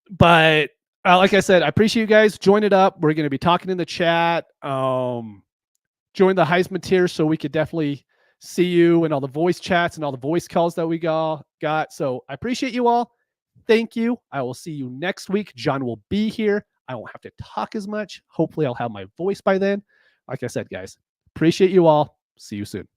S1: But like I said, I appreciate you guys. Join it up. We're going to be talking in the chat. Join the Heisman tier so we could definitely see you and all the voice chats and all the voice calls that we got. So I appreciate you all. Thank you. I will see you next week. John will be here. I won't have to talk as much. Hopefully I'll have my voice by then. Like I said, guys, appreciate you all. See you soon.